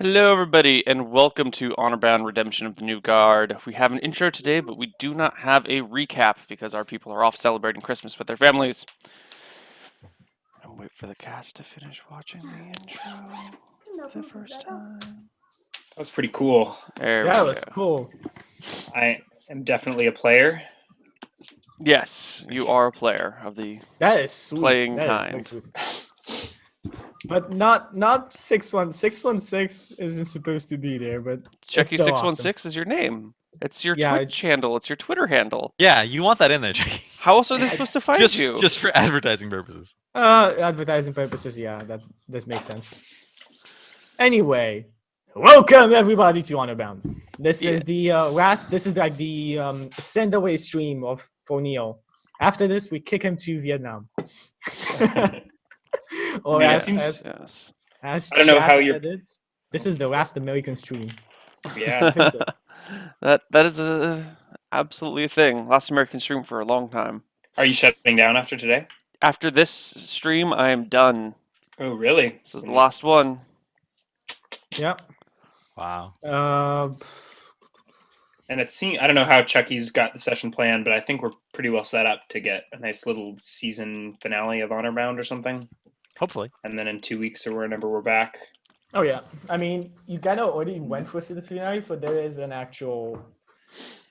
Hello, everybody, and welcome to Honorbound Redemption of the New Guard. We have an intro today, but we do not have a recap because our people are off celebrating Christmas with their families. And wait for the cast to finish watching the intro for the first time. That was pretty cool. There That we was go. cool. I am definitely a player. Yes, you are a player of the That is sweet. playing That is kind. very sweet. But not 616 isn't supposed to be there, but it's still awesome. Chucky616 is your name. It's your Yeah, Twitch handle. It's your Twitter handle. Yeah, you want that in there, Jackie. How else are they supposed to find you? Just for advertising purposes. Advertising purposes, yeah, that does make sense. Anyway, welcome everybody to Honorbound. This is the last. This is like the send away stream for Neo. After this, we kick him to Vietnam. Or Yeah, yes. as I don't know Chad how you're- said it, this is the last American stream. Yeah. I think so. that is absolutely a thing. Last American stream for a long time. Are you shutting down after today? After this stream, I am done. Oh, really? This is the last one. Yeah. Wow. And it seems I don't know how Chucky's got the session planned, but I think we're pretty well set up to get a nice little season finale of Honorbound or something. Hopefully. And then in 2 weeks or whenever we're back. Oh yeah, I mean, you kind of already went for season finale, but there is an actual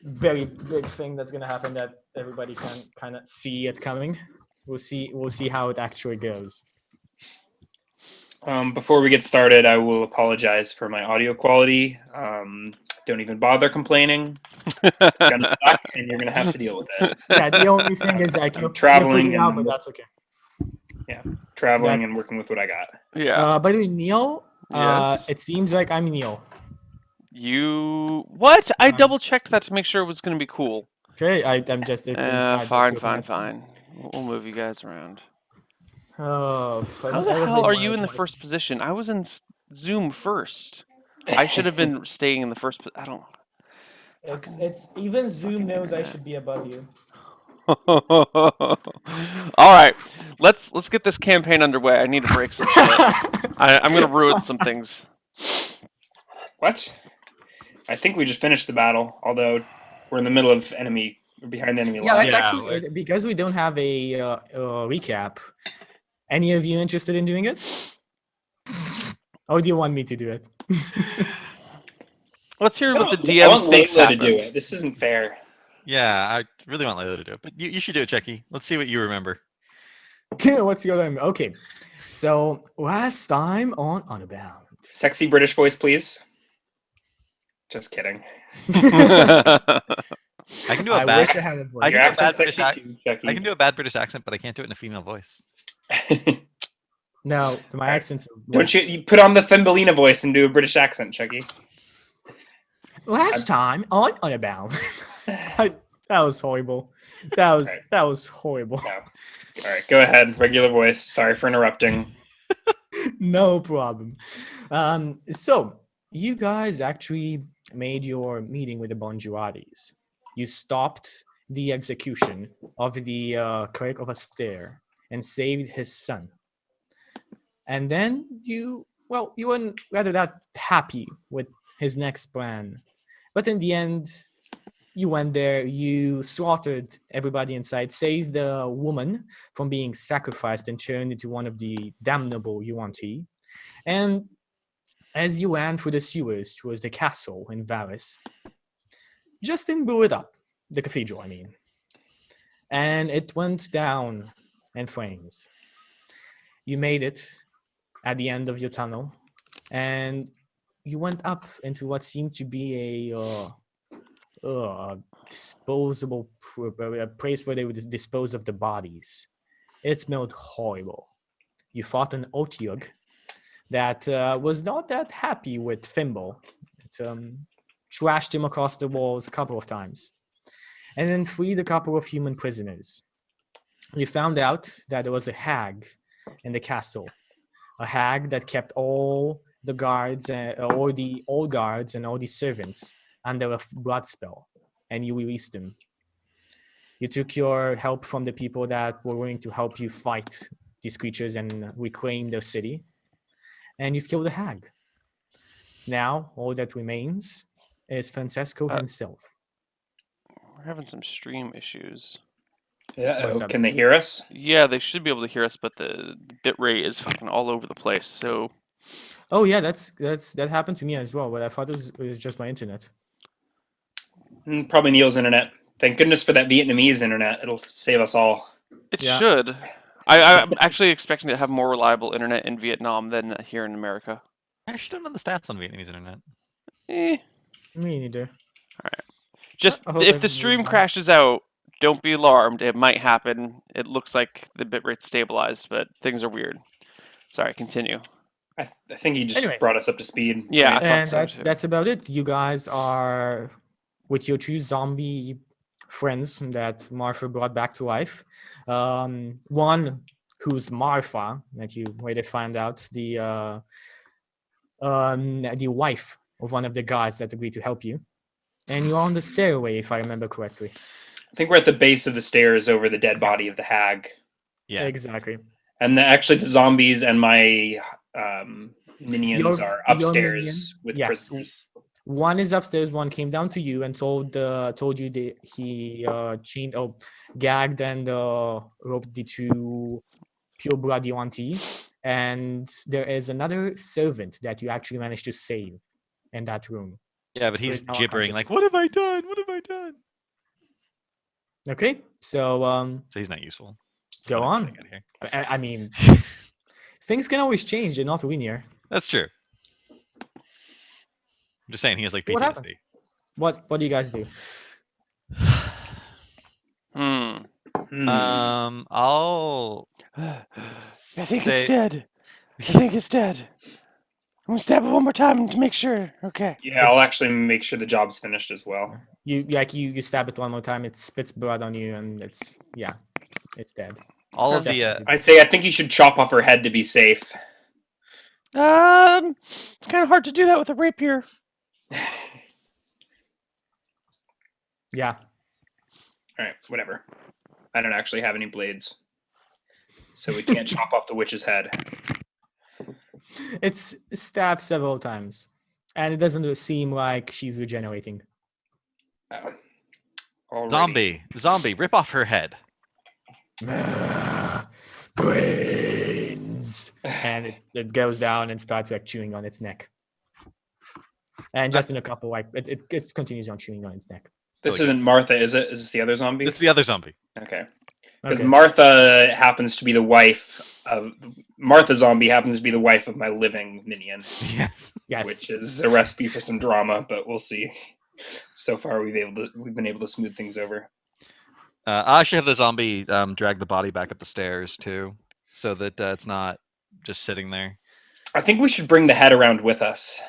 very big thing that's gonna happen that everybody can kind of see it coming. We'll see how it actually goes. Before we get started, I will apologize for my audio quality. Don't even bother complaining. It's gonna suck, and you're gonna have to deal with it. Yeah, the only thing is like I'm you're traveling putting out, and- but that's okay. Traveling and working with what I got. Yeah. By the way, Neil, Yes. it seems like I'm Neil. You what? I double checked that to make sure it was going to be cool. Okay, I'm just Fine. We'll move you guys around. Oh, How the hell are you in the first position? I was in Zoom first. I should have been staying in the first. I don't. It's even Zoom knows I should be above you. All right, let's get this campaign underway. I need to break some shit. I'm gonna ruin some things. What? I think we just finished the battle, although we're in the middle of behind enemy Yeah, lines. that's actually because we don't have a recap. Any of you interested in doing it? Or do you want me to do it? Let's hear what the I DM want thinks Layla to happened. do it. This isn't fair. Yeah, I really want Layla to do it. But you should do it, Jackie. Let's see what you remember. What's your name? Okay, so last time on Honorbound. Sexy British voice, please. Just kidding. I can do a I bad wish I had a voice. I Your can do a bad accent's British sexy too, Chucky. I can do a bad British accent, but I can't do it in a female voice. No, my accent's. Don't you put on the Thumbelina voice and do a British accent, Chucky? Last time on Honorbound. That was horrible. That was horrible. No. All right, go ahead. Regular voice. Sorry for interrupting. No problem. So you guys actually made your meeting with the Bonjuratis. You stopped the execution of the cleric of Astaire and saved his son. And then you weren't rather that happy with his next plan. But in the end, you went there, you slaughtered everybody inside, saved the woman from being sacrificed and turned into one of the damnable Yuan-Ti. And as you ran through the sewers towards the castle in Valis, Justin blew it up, the cathedral, I mean. And it went down in flames. You made it at the end of your tunnel, and you went up into what seemed to be a disposable a place where they would dispose of the bodies. It smelled horrible. You fought an Otyug that was not that happy with Thimble. It trashed him across the walls a couple of times, and then freed a couple of human prisoners. You found out that there was a hag in the castle, a hag that kept all the guards, all the old guards and all the servants under a blood spell, and you released them. You took your help from the people that were willing to help you fight these creatures and reclaim their city, and you've killed a hag. Now, all that remains is Francesco himself. We're having some stream issues. What's up? Can they hear us? Yeah, they should be able to hear us, but the bit rate is fucking all over the place. So Oh yeah, that happened to me as well, but I thought it was just my internet. Probably Neil's internet. Thank goodness for that Vietnamese internet. It'll save us all. it Yeah. should. I'm actually expecting to have more reliable internet in Vietnam than here in America. I actually don't know the stats on Vietnamese internet. Eh. Me neither. Just I hope if the everything stream goes well. crashes out, don't be alarmed. It might happen. It looks like the bitrate's stabilized, but things are weird. Sorry, continue. I think he just Anyway. brought us up to speed. Yeah, I right? thought And so too. that's about it. You guys are with your two zombie friends that Martha brought back to life. One who's Martha, that you later find out the wife of one of the guards that agreed to help you. And you're on the stairway, if I remember correctly. I think we're at the base of the stairs over the dead body of the hag. Yeah. Exactly. And actually, the zombies and my minions Your- are your upstairs minions, with yes. prisoners. One is upstairs. One came down to you and told you that he gagged and roped the two pure blood Yuan-Ti. And there is another servant that you actually managed to save in that room. Yeah, but he's is now gibbering unconscious. like, "What have I done? What have I done?" Okay, so So he's not useful. So Go what am I on. gonna get here? I mean, things can always change. They're not linear. That's true. I'm just saying he has like What happens? PTSD. What do you guys do? I'll I think say- it's dead. I think it's dead. I'm gonna stab it one more time to make sure. Okay. Yeah, I'll actually make sure the job's finished as well. You stab it one more time. It spits blood on you, and it's dead. all of the Definitely. I think you should chop off her head to be safe. It's kind of hard to do that with a rapier. Yeah. All right, whatever. I don't actually have any blades, so we can't chop off the witch's head. It's stabbed several times, and it doesn't seem like she's regenerating. Alrighty. zombie, rip off her head. Brains. And it goes down and starts like chewing on its neck. And just in a couple, like it continues on chewing on its neck. This isn't Martha, is it? Is this the other zombie? It's the other zombie. Okay. Because Okay. Martha happens to be the wife of Martha zombie happens to be the wife of my living minion, Yes. Yes. which is a recipe for some drama, but we'll see. So far, we've been able to smooth things over. I actually have the zombie drag the body back up the stairs too, so that it's not just sitting there. I think we should bring the head around with us.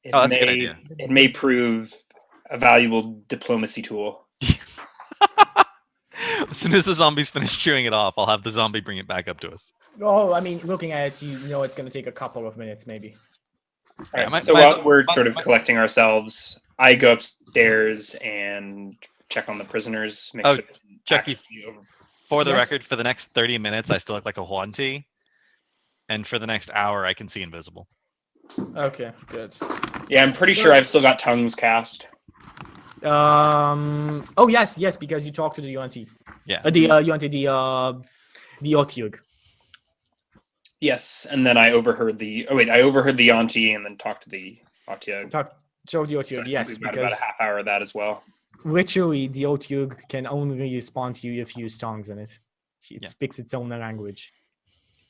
It Oh, that's a good idea. It may prove a valuable diplomacy tool. As soon as the zombies finish chewing it off, I'll have the zombie bring it back up to us. Oh, I mean, looking at it, you know it's going to take a couple of minutes, maybe. All Yeah, right, my- so my- while we're my- sort of my- collecting ourselves, I go upstairs and check on the prisoners. Make Oh, sure they can Chucky, actually over- For the Yes. record, for the next 30 minutes, I still look like a Huanti. And for the next hour, I can see invisible. Okay, good. Yeah, I'm pretty sure I've still got tongues cast. Oh yes, because you talked to the UNT. Yeah. The UNT, the Otiug. Yes, and then I overheard the. Oh wait, I overheard the auntie and then talked to the Otiug. Talk to the So I Otiug, think yes, we've got because about a half hour of that as well. literally the Otiug can only respond to you if you use tongues in it. It Yeah. speaks its own language.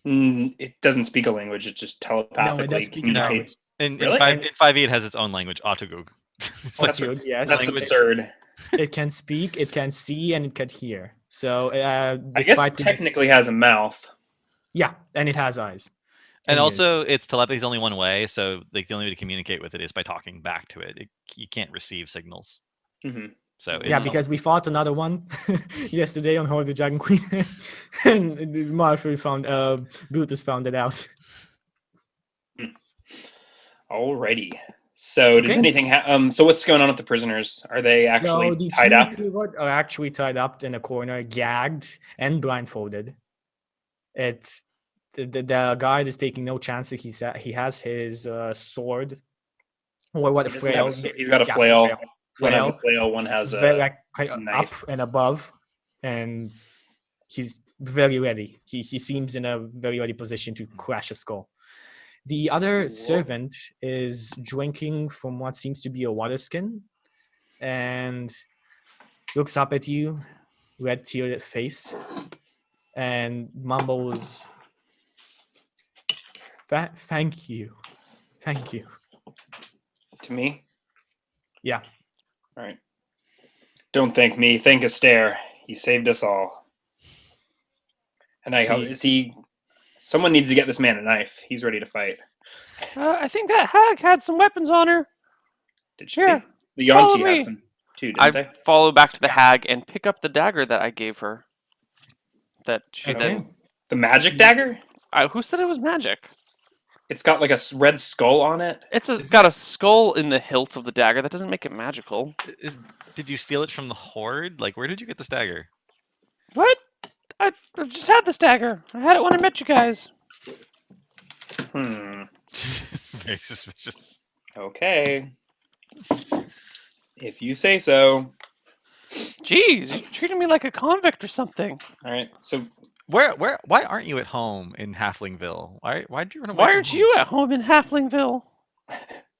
It doesn't speak a language; it just telepathically speak a communicates. In Really? 5e, it has its own language, Autogug. It's like- That's Otiug, yes. That's language- absurd. It can speak, it can see, and it can hear. So, I guess despite it the- technically has a mouth. yeah, and it has eyes. and ears. also, its telepathy is only one way, so like the only way to communicate with it is by talking back to it. You can't receive signals. hmm So it's Yeah, because we fought another one yesterday on Horde of the Dragon Queen, and Marfrey found Brutus found it out. Alrighty. So does Okay. anything? So what's going on with the prisoners? Are they So actually the tied two up? people are actually tied up in a corner, gagged and blindfolded. It's the guard is taking no chances. He has his sword or what a He doesn't have flail. he's got a yeah, flail. One has a Flail. flail. One has It's very a like kind of up knife. and above, and he's very ready. He seems in a very ready position to crash a skull. The other Cool. servant is drinking from what seems to be a water skin, and looks up at you, red teared face, and mumbles, "Thank you, thank you." To me. Yeah. All right. Don't thank me. Thank Astaire. He saved us all. And I hope is he. Someone needs to get this man a knife. He's ready to fight. I think that hag had some weapons on her. Did she? Here, The follow Yonti me. had some too, didn't I they? follow back to the hag and pick up the dagger that I gave her. That she Okay. then. The magic dagger? Who said it was magic? It's got like a red skull on it. Got a skull in the hilt of the dagger. That doesn't make it magical. Did you steal it from the horde? Like, where did you get this dagger? What? I just had this dagger. I had it when I met you guys. Very suspicious. Okay. If you say so. Jeez, you're treating me like a convict or something. All right. So Why aren't you at home in Halflingville? Why'd you run away? Why from aren't home? you at home in Halflingville?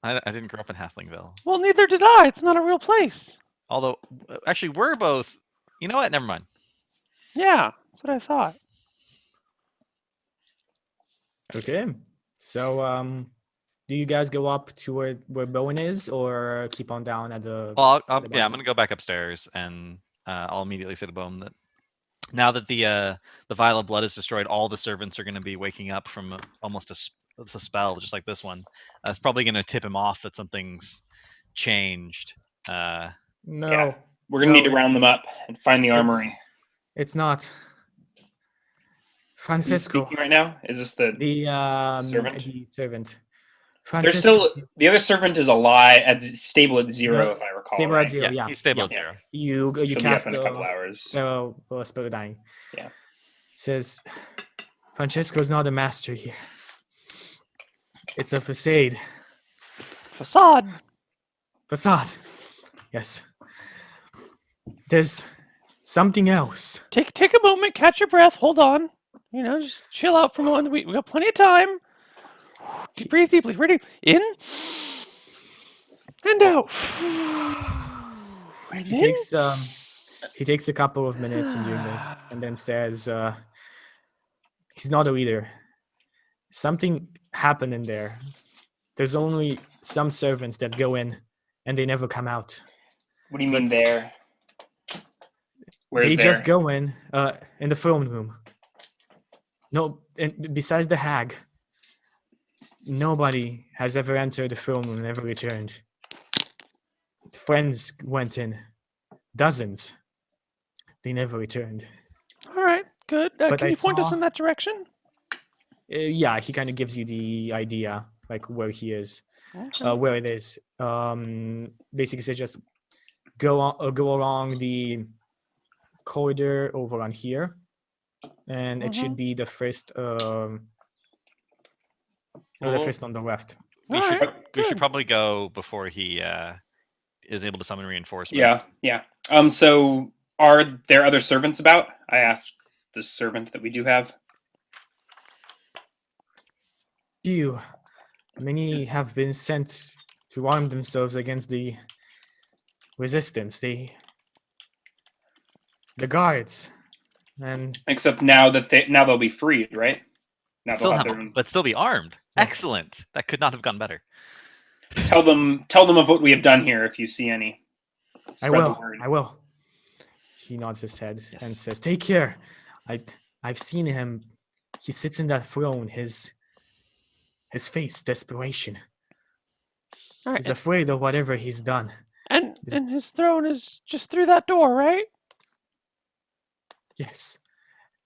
I didn't grow up in Halflingville. Well, neither did I. It's not a real place. Although, actually, we're both. You know what? Never mind. Yeah, that's what I thought. Okay. So, do you guys go up to where Bowen is, or keep on down at the? Well, the yeah, bottom? I'm gonna go back upstairs, and I'll immediately say to Bohm that now that the vial of blood is destroyed, all the servants are gonna be waking up from almost a spell, just like this one. It's probably gonna tip him off that something's changed. No. Yeah. we're gonna need to round them up and find the armory. It's not. Who's Francisco, speaking right now? Is this the servant? servant? The servant. There's Francisco, still the other servant is alive at stable at 0, No, if I recall. stable right? at 0. Yeah. he's stable yeah. at 0. You She'll be up cast in a couple hours. spell dying. Yeah. Says Francesco's not a master here. It's a facade. Facade. Facade. Yes. There's something else. Take a moment, catch your breath, hold on. You know, just chill out for a moment. We got plenty of time. Breathe deeply. Ready? In and out. And in. He takes a couple of minutes in doing this, and then says, "He's not a leader. Something happened in there. There's only some servants that go in, and they never come out. What do you mean there? Where's They there? just go in the throne room. No, and besides the hag, nobody has ever entered the throne room and ever returned. Friends went in, dozens. They never returned. All right, good. But Can I you point us saw- in that direction? Yeah, he kind of gives you the idea, like where he is, Okay. where it is. Basically says just go along the corridor over on here, and it should be the first, the Well, first on the left. We All should right, we should good. probably go before he is able to summon reinforcements. yeah. So are there other servants about? I asked the servant that we do have. Few, many have been sent to arm themselves against the resistance, the guards, and Except now they'll be freed, right? Now they'll Still have have, their own. but still be armed. Yes. Excellent. That could not have gone better. Tell them of what we have done here if you see any. Spread the word. I will. He nods his head and Yes. says, "Take care. I've seen him. He sits in that throne. His face, desperation. All right. eh. He's afraid of whatever he's done. And his throne is just through that door, right? Yes,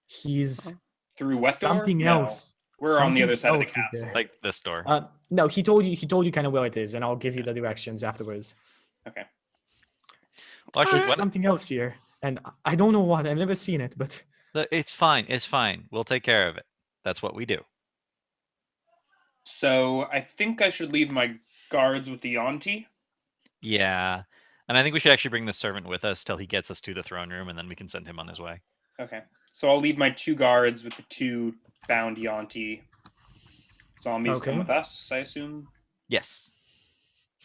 he's Through what door? something No. else. We're on the Something other side of the else is castle. there. Like this door. No, he told you kind of where it is, and I'll give you the directions afterwards. Okay. Well, actually, There's what, something else here, and I don't know what. I've never seen it, but it's fine. It's fine. We'll take care of it. That's what we do. So I think I should leave my guards with the Yonti? Yeah. And I think we should actually bring the servant with us till he gets us to the throne room, and then we can send him on his way. Okay. So I'll leave my 2 guards with the 2 bound Yonti zombies Okay. come with us, I assume. Yes.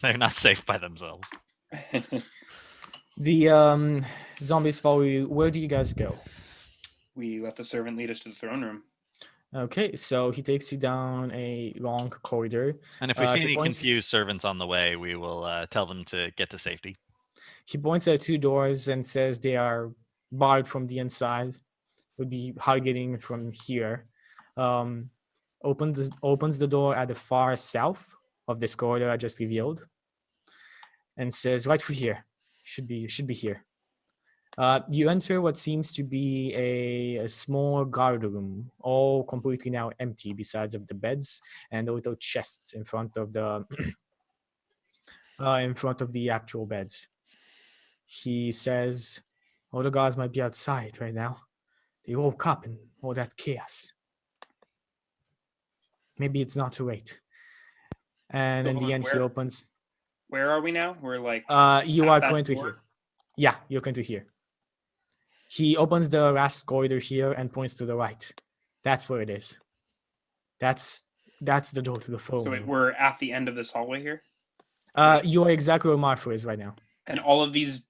They're not safe by themselves. The zombies follow you. Where do you guys go? We let the servant lead us to the throne room. Okay, so he takes you down a long corridor. And if we see he any points- confused servants on the way, we will tell them to get to safety. He points at 2 doors and says they are barred from the inside. Would be hard getting from here. Opens the door at the far south of this corridor I just revealed, and says, "Right through here. Should be here." You enter what seems to be a small guard room, all completely now empty, besides of the beds and the little chests in front of the actual beds. He says, "All the guards might be outside right now. They woke up in all that chaos. Maybe it's not too late." And So in hold the on, end, he opens. Where are we now? We're like You at are that going to door? hear. Yeah, you're going to hear. He opens the last corridor here and points to the right. That's where it is. That's the door to the throne So room. we're at the end of this hallway here, You are exactly where Marfa is right now. and all of these,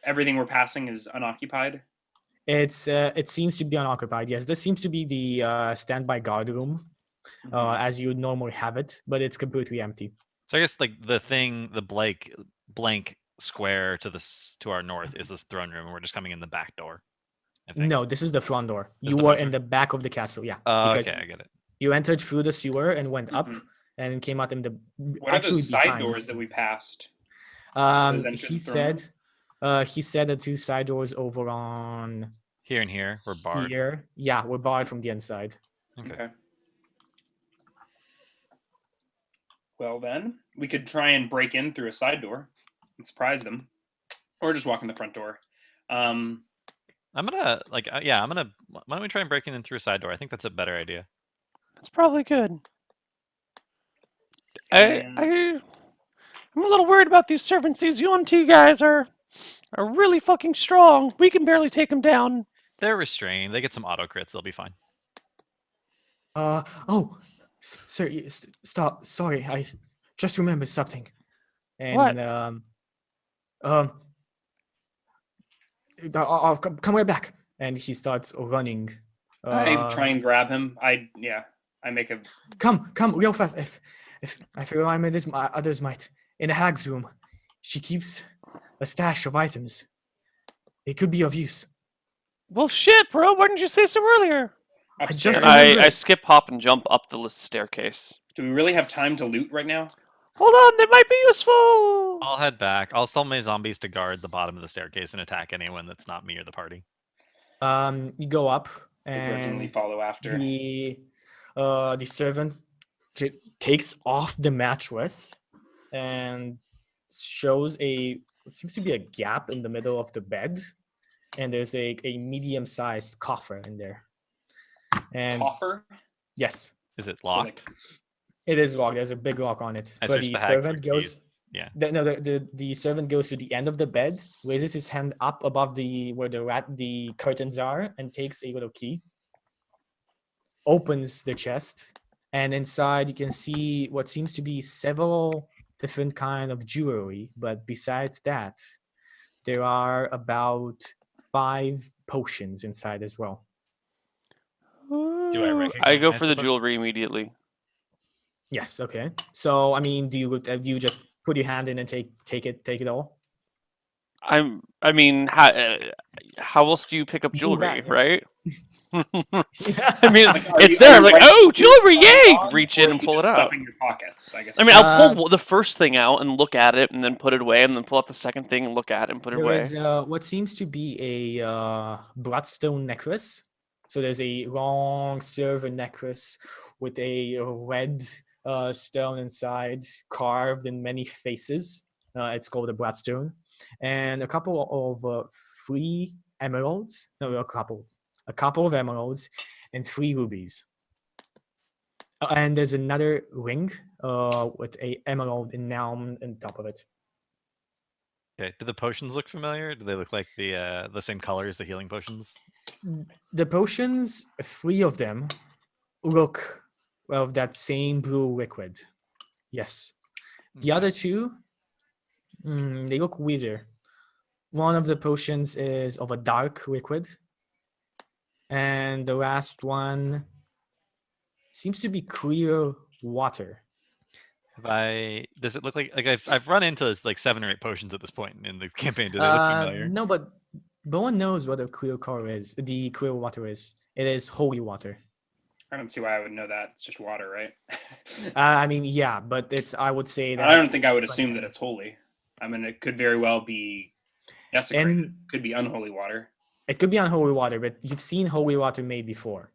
everything we're passing is unoccupied. It seems to be unoccupied. Yes, this seems to be the standby guard room, as you would normally have it, but it's completely empty. So I guess like the blank square to our north is this throne room, and we're just coming in the back door. I think. No, this is the front door. This is You the were front in door? the back of the castle. Yeah. Okay, because I get it. You entered through the sewer and went up, Mhm. and came out in the What are actually those side behind. doors that we passed? Does enter He the throne room? said the 2 side doors over on Here and here, we're barred. here. Yeah, we're barred from the inside. Okay. Well, then we could try and break in through a side door and surprise them, or just walk in the front door. I'm gonna yeah. Why don't we try and break in through a side door? I think that's a better idea. That's probably good. And I'm a little worried about these servants. These UNT guys are really fucking strong. We can barely take them down. They're restrained. They get some auto crits. They'll be fine. Oh, sir, stop. Sorry, I just remembered something. And What? I'll come right back. And he starts running. I try and grab him. I make a Come real fast. If I feel I made this, others might. In the hag's room, she keeps a stash of items. It could be of use. Well, shit, bro. Why didn't you say so earlier? upstairs. just remembered. I skip, hop, and jump up the staircase. Do we really have time to loot right now? Hold on, they might be useful. I'll head back. I'll tell my zombies to guard the bottom of the staircase and attack anyone that's not me or the party. You go up, Begrudgingly and follow after. the servant takes off the mattress and shows what seems to be a gap in the middle of the bed, and there's a medium-sized coffer in there. And Coffer? yes, Is it So, locked? like, it is locked. There's a big lock on it. I But searched the the hag servant for goes. keys. Yeah. The servant goes to the end of the bed, raises his hand up above where the curtains are, and takes a little key. Opens the chest, and inside you can see what seems to be several different kind of jewelry. But besides that, there are about 5 potions inside as well. Do I I go recognize for the the jewelry immediately. Yes. Okay. So I mean, do you just put your hand in and take it all? I mean, how else do you pick up Do jewelry, that, yeah. right? Yeah. I mean, Like, it's are there. you I'm like, writing oh, it jewelry, yay! on, Reach or in are and you pull it just out. Stuffing your pockets, I guess. I mean, I'll pull the first thing out and look at it, and then put it away, and then pull out the second thing and look at it and put it There away. is what seems to be a bloodstone necklace. So there's a long silver necklace with a red stone inside, carved in many faces. It's called a bloodstone, and a couple of 3 emeralds. No, a couple of emeralds and 3 rubies. And there's another ring with a emerald enamel on top of it. Okay. Do the potions look familiar? Do they look like the same color as the healing potions? The potions, 3 of them, look of that same blue liquid. Yes. The Okay. other 2, they look weirder. One of the potions is of a dark liquid, and the last one seems to be clear water. Does it look like I've run into like 7 or 8 potions at this point in the campaign? Do they look familiar? No, but no one knows what a clear color is. The clear water is. It is holy water. I don't see why I would know that. It's just water, right? I mean, yeah, but it's. I would say that. I don't think I would assume that it's holy. I mean, it could very well be desecrated. And Could be unholy water. it could be unholy water, but you've seen holy water made before.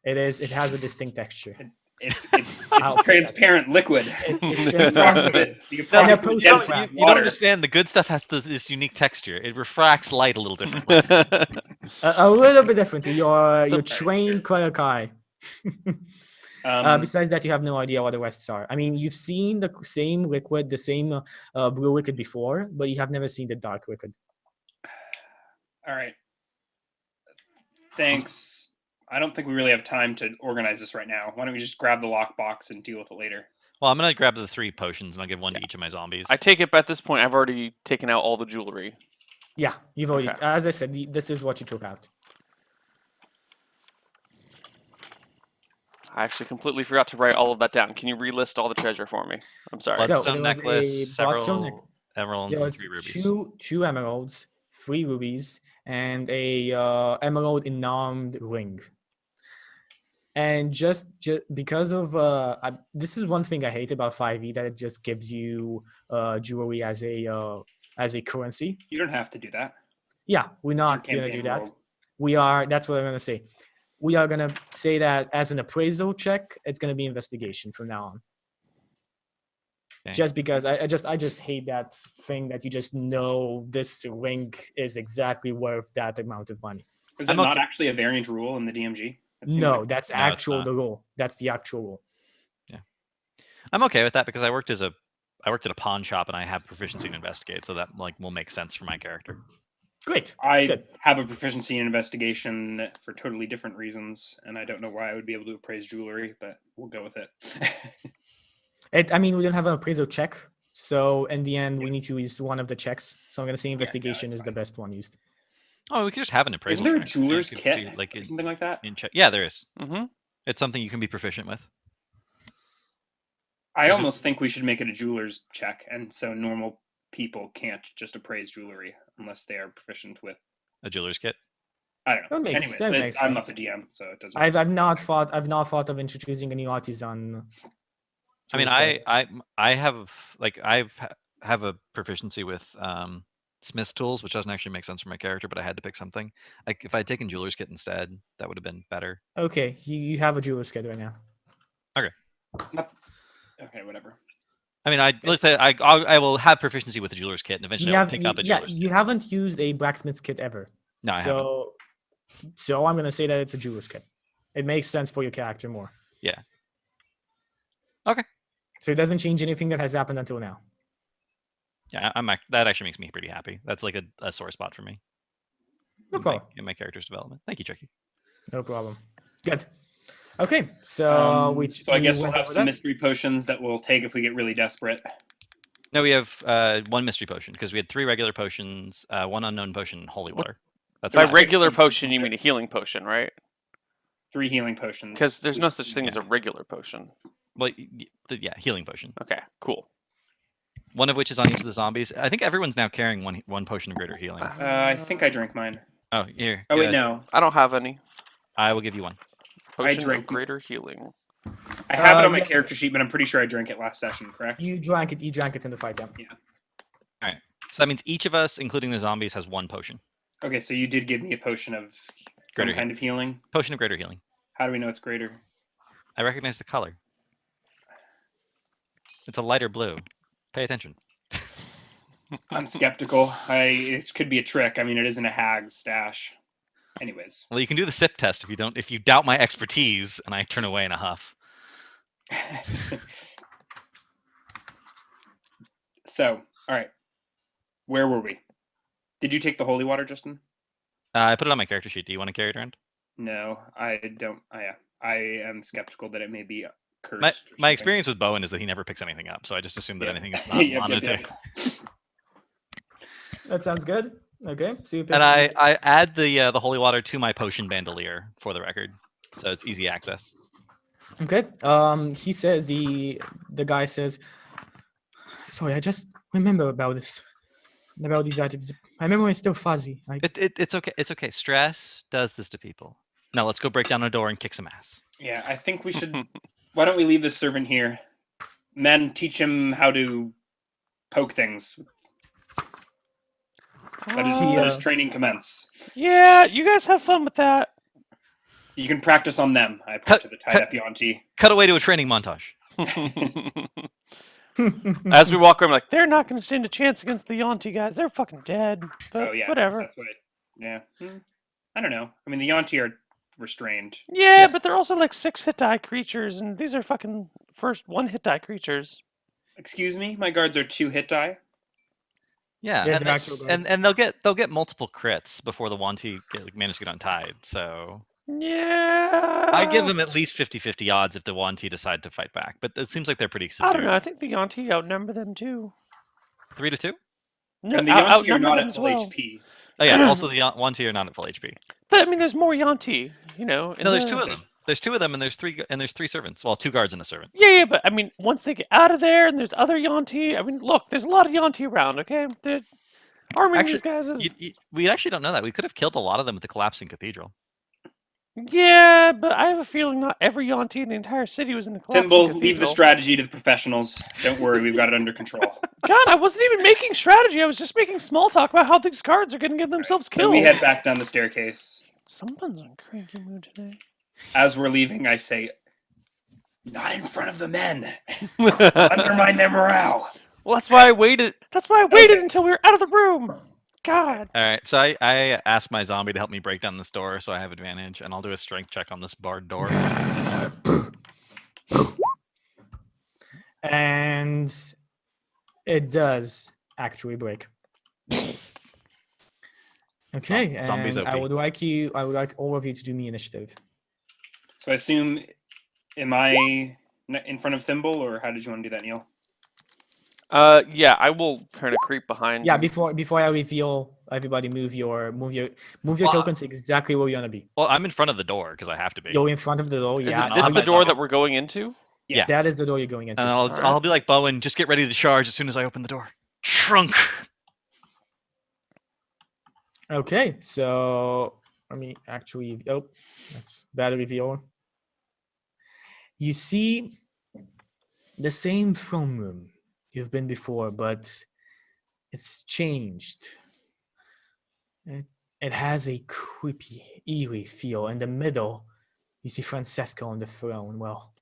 It is. It has a distinct texture. It's I'll- transparent liquid. It's The transparent. approximate No, density potions of refract. You don't water. understand. The good stuff has this unique texture. It refracts light a little differently. A little bit differently. You're Alright, trained sure. cleric eye. Um, Besides that, you have no idea what the rests are. I mean, you've seen the same liquid, the same blue liquid before, but you have never seen the dark liquid. all right. Thanks. I don't think we really have time to organize this right now. Why don't we just grab the lockbox and deal with it later? Well, I'm gonna grab the 3 potions and I'll give one to each of my zombies. I take it at this point I've already taken out all the jewelry. Yeah, you've already. Okay. As I said, this is what you took out. I actually completely forgot to write all of that down. Can you relist all the treasure for me? I'm sorry. So, Bloodstone there was a necklace, bloodstone several emeralds, There and was 3 rubies. two emeralds, 3 rubies, and a emerald enameled ring. And just because of this is one thing I hate about 5e, that it just gives you jewelry as a currency. You don't have to do that. Yeah, we're It's your not gonna do campaign that. rule. We are. That's what I'm gonna say. We are gonna say that as an appraisal check, it's gonna be investigation from now on. Okay. Just because I just hate that thing that you just know this ring is exactly worth that amount of money. Is that I'm not okay. actually a variant rule in the DMG? It seems No, like- that's No, it's actual not. the rule. That's the actual rule. I'm okay with that because I worked at a pawn shop and I have proficiency in investigate, so that like will make sense for my character. Great. I Good. have a proficiency in investigation for totally different reasons, and I don't know why I would be able to appraise jewelry, but we'll go with it. I mean, we don't have an appraisal check, so in the end, we need to use one of the checks. So I'm gonna say investigation that's is the fine. best one used. Oh, we could just have an appraisal. Isn't there a check. jeweler's It could kit be, like or something like that? in check. Yeah, there is. Mm-hmm. It's something you can be proficient with. I Is it- almost think we should make it a jeweler's check, and so normal people can't just appraise jewelry unless they are proficient with. A jeweler's kit. I don't know. That makes- Anyways, that it's- makes I'm not the sense. DM, so it doesn't. I've not thought of introducing a new artisan. I mean, to the set. I have like have a proficiency with smith's tools, which doesn't actually make sense for my character, but I had to pick something. Like if I'd taken jeweler's kit instead, that would have been better. Okay, you have a jeweler's kit right now. Okay, whatever. I mean, let's say I will have proficiency with the jeweler's kit, and eventually I'll pick up a jeweler's you kit. haven't used a blacksmith's kit ever. No, I haven't. So I'm gonna say that it's a jeweler's kit. It makes sense for your character more. Yeah. Okay. So it doesn't change anything that has happened until now. Yeah, that actually makes me pretty happy. That's like a sore spot for me. No in my- problem. in my character's development. Thank you, Chucky. No problem. Good. Okay, so So I guess you we'll went have over some that? mystery potions that we'll take if we get really desperate. No, we have 1 mystery potion because we had 3 regular potions, 1 unknown potion, and holy water. That's By There's fine. regular 16 potion, you mean a healing potion, right? 3 healing potions. Because there's no such thing as a regular potion. Well, yeah, healing potion. Okay, cool. One of which is on each of the zombies. I think everyone's now carrying one potion of greater healing. I think I drank mine. Oh, here. Oh wait, good. no. I don't have any. I will give you 1. Potion drank- of greater healing. I have it on my yeah. character sheet, but I'm pretty sure I drank it last session, correct? You drank it. You drank it in the fight. Yeah. So that means each of us, including the zombies, has 1 potion. Okay, so you did give me a potion of some Greater kind of healing. Potion of greater healing. How do we know it's greater? I recognize the color. It's a lighter blue. Pay attention. I'm skeptical. It could be a trick. I mean, it isn't a hag's stash. Anyways, Well, you can do the sip test if you doubt my expertise, and I turn away in a huff. So, all right. Where were we? Did you take the holy water, Justin? I put it on my character sheet. Do you want to carry it around? No, I don't. I am skeptical that it may be cursed. My or my something. experience with Bowen is that he never picks anything up, so I just assume that Yep. anything that's not Yep, wanted yep, to. yep. That sounds good. Okay, so you pick And I add the holy water to my potion bandolier for the record, so it's easy access. Okay. He says the guy says, "Sorry, I just remember about this, about these items. My memory is still fuzzy. It's okay. It's okay. Stress does this to people. Now let's go break down a door and kick some ass. Yeah, I think we should. Why don't we leave this servant here? Men, teach him how to poke things. Let his training commence. Yeah, you guys have fun with that. You can practice on them. I point Cut- to the tied-up Yanti. Cut away to a training montage. As we walk around, like, they're not going to stand a chance against the Yanti guys. They're fucking dead. But Oh yeah, whatever. That's what. Yeah, I don't know. I mean, the Yanti are restrained. Yeah, but they're also like 6 hit die creatures, and these are fucking first 1 hit die creatures. Excuse me, my guards are 2 hit die. Yeah, Yes, and, they're actual guards. and they'll get multiple crits before the Wanti manage to get untied. So Yeah. I give them at least 50-50 odds if the Wanti decide to fight back. But it seems like they're pretty I subdued. don't know. I think the Yanti outnumber them too. 3-2. No, And the Yanti are outnumber not them at as full well. HP. Oh yeah. Also, the Wanti are not at full HP. But I mean, there's more Yanti, you know. No, there's 2 of them. There's 2 of them, and there's 3 servants. Well, 2 guards and a servant. Yeah, but I mean, once they get out of there, and there's other Yanti. I mean, look, there's a lot of Yanti around. Okay, they're arming these guys is. We actually don't know that. We could have killed a lot of them at the collapsing cathedral. Yeah, but I have a feeling not every Yanti in the entire city was in the collapsing Thimble, cathedral. leave the strategy to the professionals. Don't worry, we've got it under control. God, I wasn't even making strategy. I was just making small talk about how these cards are going to get themselves Then killed. we head back down the staircase. Someone's on cranky mood today. As we're leaving, I say, "Not in front of the men. Undermine their morale." Well, that's why I waited. That's why I waited until we were out of the room. God. All right, so I asked my zombie to help me break down this door, so I have advantage, and I'll do a strength check on this barred door. And it does actually break. Okay, Zombies and OP. I would like all of you to do me initiative. So I assume, am I in front of Thimble, or how did you want to do that, Neil? Yeah, I will kind of creep behind. Yeah, you. before I reveal, everybody move your Well, tokens exactly where you wanna be. Well, I'm in front of the door because I have to be. You're in front of the door. Is Yeah, this I'll the be door fine. that we're going into? Yeah. that is the door you're going into. And Alright. I'll be like Bowen, just get ready to charge as soon as I open the door. Shrunk. Okay, so let me actually. Oh, that's bad reveal. You see the same throne room you've been before, but it's changed. It has a creepy, eerie feel. In the middle, you see Francesco on the throne. Well,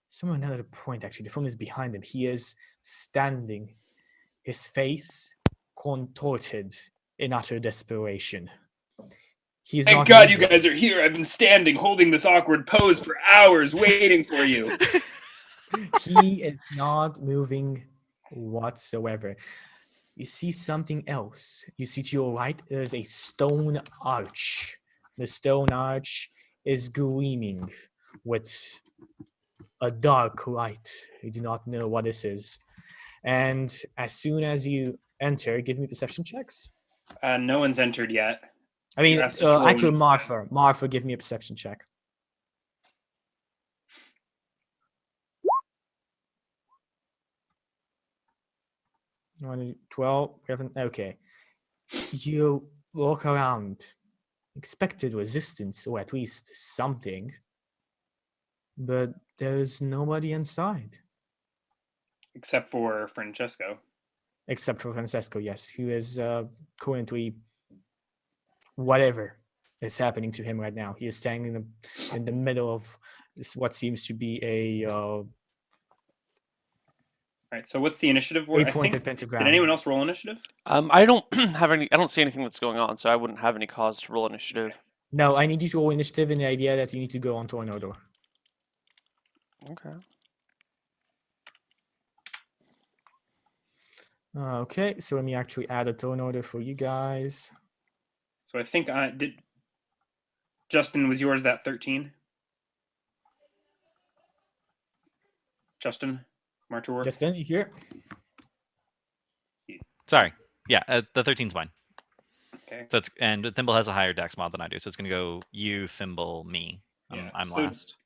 somewhere another point, actually. The throne is behind him. He is standing, his face contorted in utter desperation. He's Thank not God you moving. guys are here. I've been standing, holding this awkward pose for hours, waiting for you. He is not moving whatsoever. You see something else. You see to your right, there's a stone arch. The stone arch is gleaming with a dark light. You do not know what this is. And as soon as you enter, give me perception checks. No one's entered yet. I mean, That's just roll actually, initiative. Martha, give me a perception check. 12, 11, okay. You walk around, expected resistance, or at least something, but there's nobody inside. Except for Francesco. Except for Francesco, yes, who is currently whatever is happening to him right now. He is standing in the middle of what seems to be a Right. So what's the initiative? I think, eight-pointed pentagram. did anyone else roll initiative? I don't have any. I don't see anything that's going on, so I wouldn't have any cause to roll initiative. No, I need you to roll initiative in the idea that you need to go onto an order. Okay. Okay, so let me actually add a turn order for you guys. So I think I did. Justin, was yours that 13? Justin, Martor. Justin, you here? Sorry. Yeah, the 13's mine. Okay. So and Thimble has a higher dex mod than I do, so it's gonna go you, Thimble, me. Yeah, I'm so- last.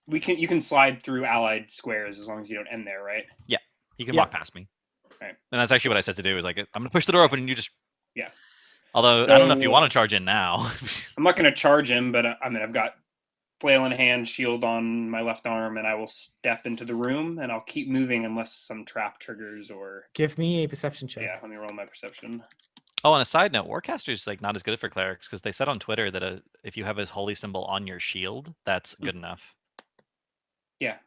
You can slide through allied squares as long as you don't end there, right? You can Yeah. walk past me. Right. And that's actually what I said to do. Is like I'm gonna push the door open, and you just. Yeah. Although I don't know if you So- want to charge in now. I'm not going to charge him, but I've got flail in hand, shield on my left arm, and I will step into the room, and I'll keep moving unless some trap triggers or. Give me a perception check. Yeah, let me roll my perception. Oh, on a side note, Warcaster's like not as good for clerics because they said on Twitter that if you have a holy symbol on your shield, that's good enough. Yeah.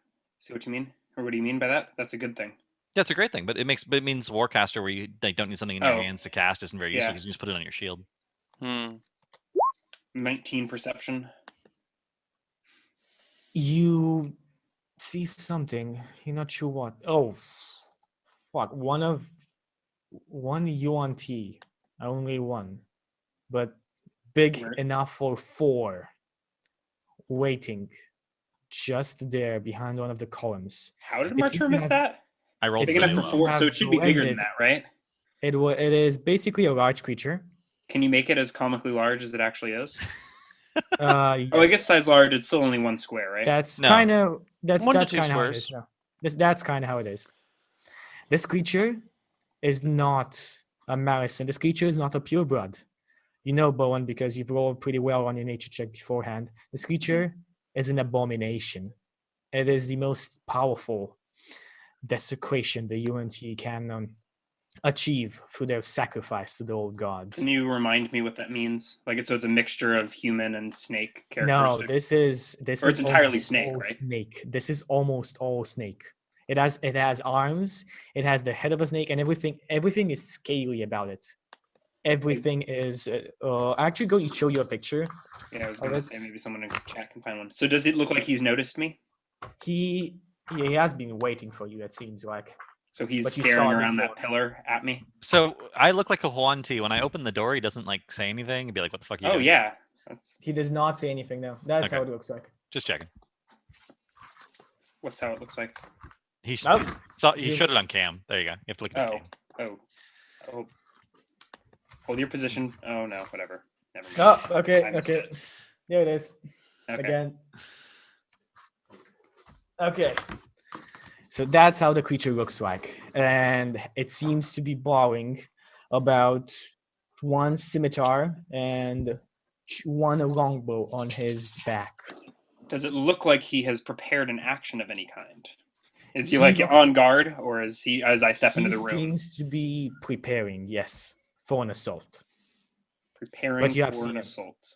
See what you mean? Or what do you mean by that? That's a good thing. That's a great thing, but it means Warcaster where you don't need something in your Oh. hands to cast isn't very useful Yeah. because you just put it on your shield. 19 perception. You see something. You're not sure what. Oh, fuck. One UNT. Only one. But big Where? enough for 4. Waiting. Just there behind one of the columns. How did It's Martur miss not- that? I rolled It's Big the enough new for one. 4, so it should be bigger than blended. that, right? It is basically a large creature. Can you make it as comically large as it actually is? Yes. Oh, I guess size large, it's still only 1 square, right? That's No. kind of that's 1 to that's 2 kind of how it squares. is. No, that's kind of how it is. This creature is not a Malison. This creature is not a pureblood. You know, Bowen, because you've rolled pretty well on your nature check beforehand. This creature is an abomination. It is the most powerful desecration the UNT can achieve through their sacrifice to the old gods. Can you remind me what that means? Like, so it's a mixture of human and snake No, characteristics? this Or is it's entirely almost snake, all right? snake. This is almost all snake. It has arms. It has the head of a snake, and everything is scaly about it. Everything is. Actually, go show you a picture. Yeah, I was Oh, going to say that's- maybe someone in chat can find one. So does it look like he's noticed me? He has been waiting for you. It seems like. So he's But you staring saw it around that before. pillar at me? So I look like a Huanti. When I open the door, he doesn't like say anything. He'd be like, "What the fuck are you Oh, doing?" yeah. He does not say anything now. That's how Okay. it looks like. Just checking. What's how it looks like? He Oh, he zoom. showed it on cam. There you go. You have to look at his Oh. cam. Oh. Hold your position. Oh, no, whatever. Never mind. Oh, okay, I missed okay. it. There it is. Okay. Again. Okay. So that's how the creature looks like. And it seems to be borrowing about 1 scimitar and 1 longbow on his back. Does it look like he has prepared an action of any kind? Is he He like looks- on guard, or is he as I step into He the room seems to be preparing, yes, for an assault. preparing but you have for seen an him. assault?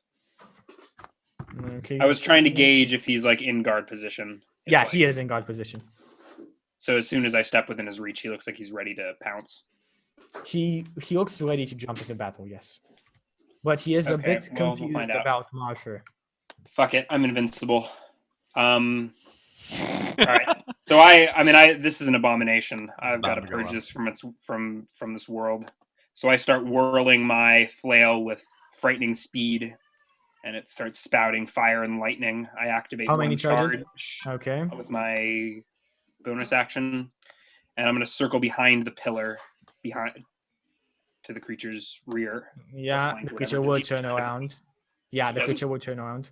Okay. I was trying to gauge if he's like in guard position. If, Yeah, like- he is in guard position. So as soon as I step within his reach, he looks like he's ready to pounce. He looks ready to jump into battle, yes. But he is a Okay, bit well, we'll confused find out. about Martha. Fuck it, I'm invincible. All right. So I this is an abomination. I've got bound to to go purge well. this from this world. So I start whirling my flail with frightening speed, and it starts spouting fire and lightning. I activate How many one charges? charge Okay. with my bonus action, and I'm going to circle behind the pillar, behind to the creature's rear Yeah, flank, the whatever. creature Does will he turn try to- around. Yeah, the Does he? creature will turn around.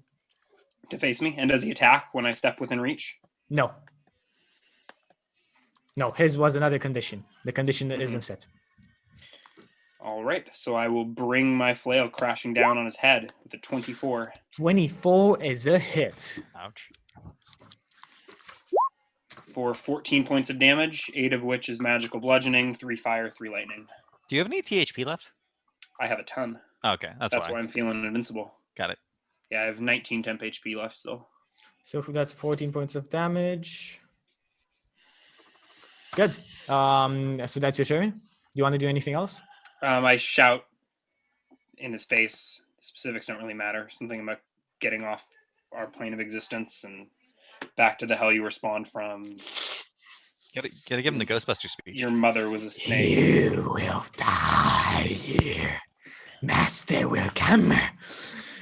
to face me. And does he attack when I step within reach? No. No, his was another condition. The condition that isn't set. All right. So I will bring my flail crashing down on his head with a 24 24 is a hit. Ouch. for 14 points of damage, 8 of which is magical bludgeoning, 3 fire, 3 lightning. Do you have any THP left? I have a ton. Oh, okay, that's That's why. why I'm feeling invincible. Got it. Yeah, I have 19 temp HP left still. So that's 14 points of damage. Good. So that's your turn. You want to do anything else? I shout in his face. The specifics don't really matter. Something about getting off our plane of existence and back to the hell you were spawned from. Gotta give him the Ghostbuster speech. Your mother was a snake. You will die here. Master will come,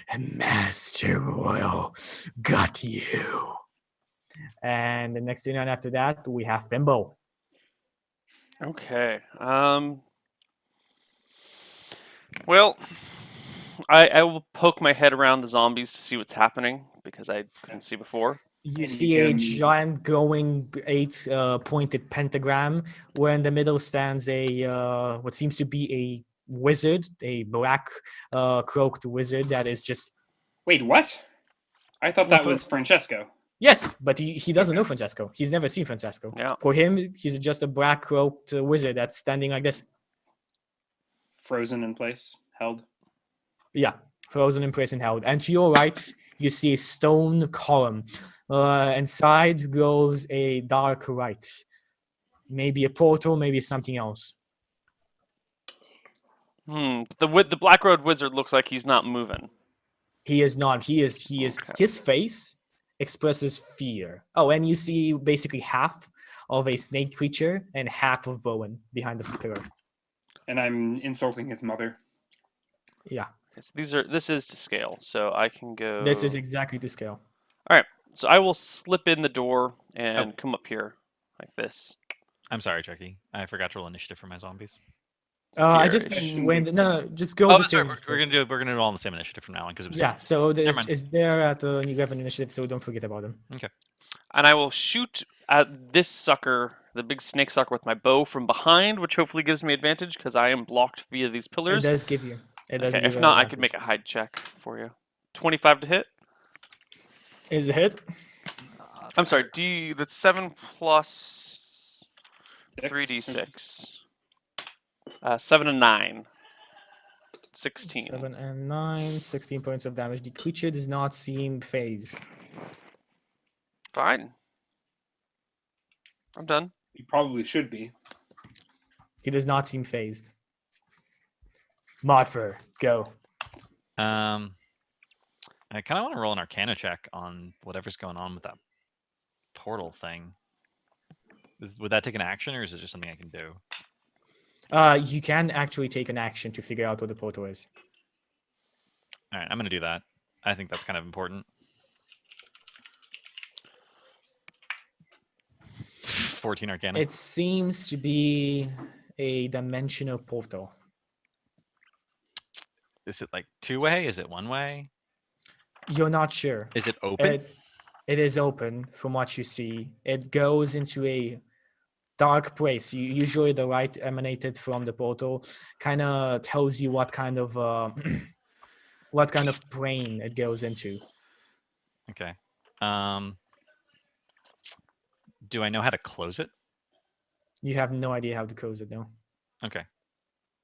and Master will gut you. And the next turn after that, we have Thimble. Okay. Well, I will poke my head around the zombies to see what's happening because I couldn't see before. You And see you a can- giant glowing 8-pointed pentagram where in the middle stands a what seems to be a wizard, a black cloaked wizard that is just Wait, what? I thought that was Francesco. yes, but he doesn't know Francesco. He's never seen Francesco. Yeah. For him, he's just a black cloaked wizard that's standing like this. Frozen in place, held. Yeah, frozen in place and held. And to your right, you see a stone column. Inside goes a dark light. Maybe a portal, maybe something else. The Black Road Wizard looks like he's not moving. He is not. He is. Okay. His face expresses fear. Oh, and you see basically half of a snake creature and half of Bowen behind the pillar. And I'm insulting his mother. Yeah, Okay, so this is to scale, so I can go. this is exactly to scale. So I will slip in the door and come up here like this. I'm sorry, Chucky. I forgot to roll initiative for my zombies. I Here, just it shouldn't when be- no, just go Oh, the that's right. same. We're gonna do it all on the same initiative from now on because it was Yeah, so Never this mind. is there at the 11 initiative, so don't forget about them. And I will shoot at this sucker, the big snake sucker, with my bow from behind, which hopefully gives me advantage because I am blocked via these It pillars. does give you. It does Okay, give if you not, I advantage. could make a hide check for you. 25 to hit. Is a hit. I'm sorry, that's 7 plus 6. 3d6. 7 and 9. 16. 7 and 9, 16 points of damage. The creature does not seem phased. Fine. I'm done. You probably should be. He does not seem phased. Modfer, go. I kind of want to roll an Arcana check on whatever's going on with that portal thing. Would that take an action, or is it just something I can do? You can actually take an action to figure out what the portal is. All right, I'm gonna do that. I think that's kind of important. 14 Arcana. It seems to be a dimensional portal. Is it like two-way? Is it one-way? You're not sure. Is it open? It is open from what you see. It goes into a dark place. Usually the light emanated from the portal kind of tells you what kind of what kind of plane it goes into. Okay. Do I know how to close it? You have no idea how to close it now. Okay.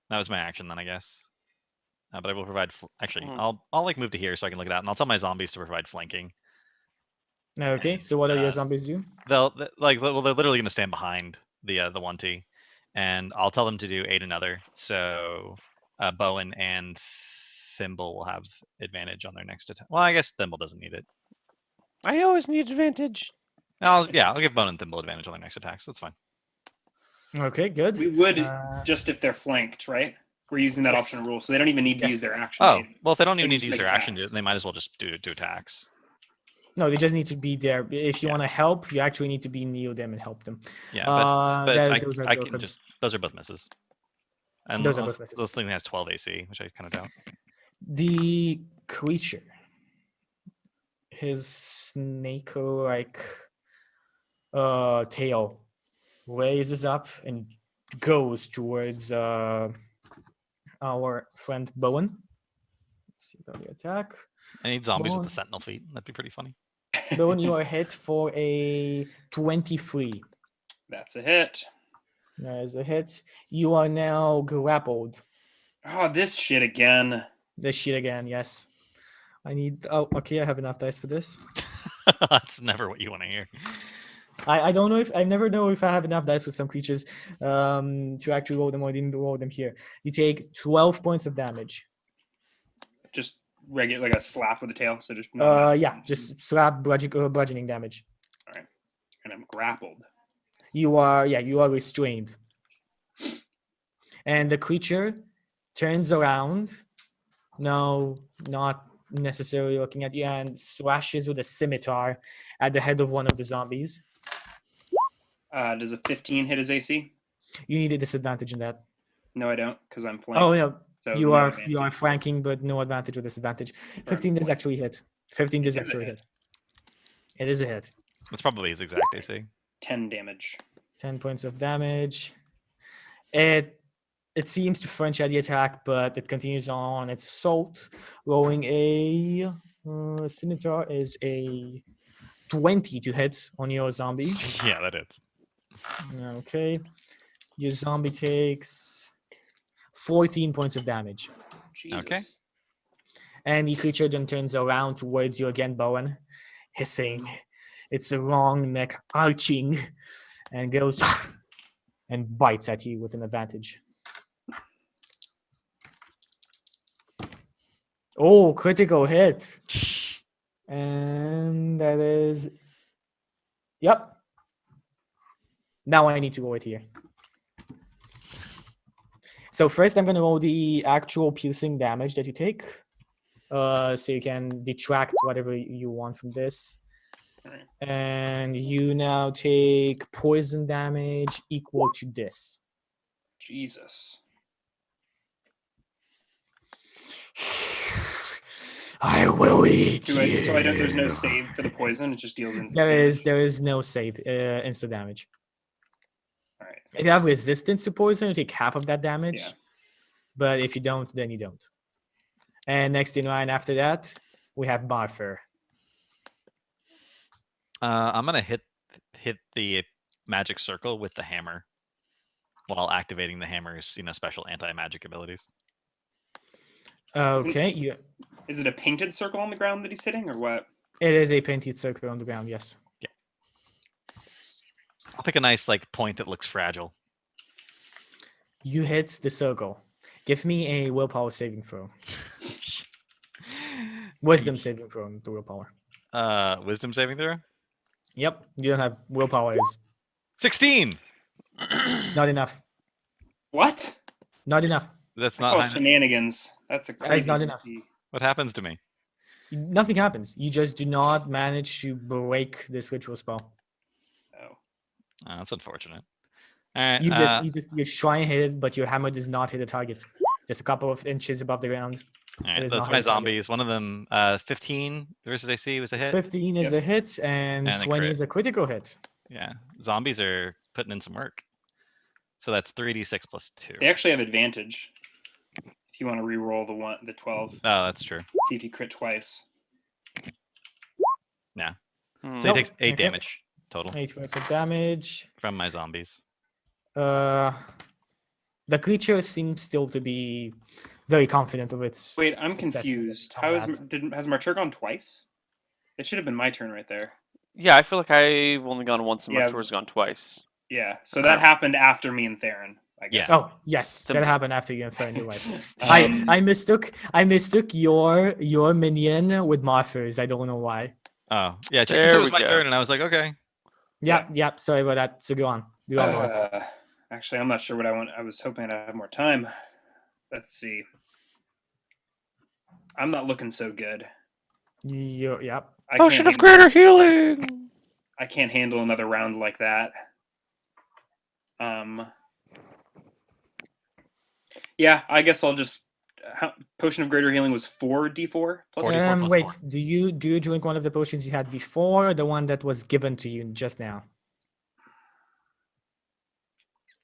That was my action then, I guess. But I will provide. Actually, Hmm. I'll like move to here so I can look it out, and I'll tell my zombies to provide flanking. Okay, so what are your zombies do? They're literally going to stand behind the 1T, and I'll tell them to do aid another. So Bowen and Thimble will have advantage on their next attack. Well, I guess Thimble doesn't need it. I always need advantage. I'll give Bowen and Thimble advantage on their next attacks. That's fine. Okay, good. We would Uh, just if they're flanked, right? We're using that Yes. optional rule, so they don't even need to Yes. use their action. Oh, aid. well, if they don't They even need just to use make their action, attacks. they might as well just do attacks. No, they just need to be there. If you Yeah. want to help, you actually need to be near them and help them. Yeah, but those are I both can of- just those are both misses. And Those are both misses. those thing has 12 AC, which I kind of doubt. The creature, his snake-like tail, raises up and goes towards our friend Bowen. Let's see about the attack. I need zombies with Bowen. the sentinel feet. That'd be pretty funny. Bowen, you are hit for a 23. That's a hit. That is a hit. You are now grappled. Oh, this shit again. This shit again, yes. I need. Oh, okay. I have enough dice for this. That's never what you want to hear. I don't know if I never know if I have enough dice with some creatures to actually roll them or didn't roll them here. You take 12 points of damage. Just regular, like a slap with the tail. So just not Yeah, just slap bludgeoning damage. and I'm grappled. You are restrained. And the creature turns around. No, not necessarily looking at you, and slashes with a scimitar at the head of one of the zombies. Does a 15 hit his AC? You need a disadvantage in that. No, I don't, because I'm flanked. Oh no, So you no are advantage. flanking, but no advantage or disadvantage. I'm 15 does flanked. actually hit. 15 does It is a actually hit. hit. It is a hit. That's probably his exact AC. 10 damage. 10 points of damage. It seems to flinch at the attack, but it continues on its assault. Rolling a scimitar is a 20 to hit on your zombie. Yeah, that is. Okay. Your zombie takes 14 points of damage. Jesus. Okay. And the creature then turns around towards you again, Bowen, hissing, its long neck arching, and goes and bites at you with an advantage. Oh, critical hit. And that is. Yep. Now I need to roll it here. So first I'm going to roll the actual piercing damage that you take. So you can detract whatever you want from this. Alright. And you now take poison damage equal to this. Jesus. I will eat So I don't. There's no you. save for the poison. It just deals instant. There is no save, instant damage. All right. If you have resistance to poison, you take half of that damage. Yeah. But if you don't, then you don't. And next in line after that, we have Barfer. I'm gonna hit the magic circle with the hammer while activating the hammer's special anti-magic abilities. Okay, Is it a painted circle on the ground that he's hitting, or what? it is a painted circle on the ground, yes. I'll pick a nice point that looks fragile. You hit the circle. Give me a willpower saving throw. Wisdom saving throw on the willpower. Wisdom saving throw. Yep, you don't have willpower. Is 16. not enough. What? Not enough. That's I not call high. shenanigans. That's a crazy. not enough. DC. What happens to me? Nothing happens. You just do not manage to break this ritual spell. Oh. That's unfortunate. All right. You try and hit it, but your hammer does not hit the target. Just a couple of inches above the ground. All right, is that's not my his target. zombies. One of them, 15 versus AC was a hit. 15 is a hit, and And a 20 crit. is a critical hit. Yeah, zombies are putting in some work. So that's 3d6 plus 2. They actually have advantage. If you want to re-roll the 12, Oh, that's true. see if you crit twice. Hmm. So he takes 8 okay. damage total 8 points of damage. from my zombies. The creature seems still to be very confident of its. Wait, I'm success with confused. its How is combat. has Martyr gone twice? It should have been my turn right there. Yeah, I feel like I've only gone once and Yeah. Martur's gone twice. Yeah, so that happened after me and Theron. I guess. Yeah. Oh yes, that Thimble. happened after you inferred your life. Um, I mistook your minion with Martha's. I don't know why. Oh, yeah. Check, There said it was we my go. turn, and I was like, okay. Yeah. Sorry about that. So go on. Do on, Mark. Actually, I'm not sure what I want. I was hoping I'd have more time. Let's see. I'm not looking so good. Yep. I Potion can't of handle- greater healing. I can't handle another round like that. Yeah, I guess I'll just. Potion of Greater Healing was 4d4 plus. 44 plus Wait, 4. do you drink one of the potions you had before, or the one that was given to you just now?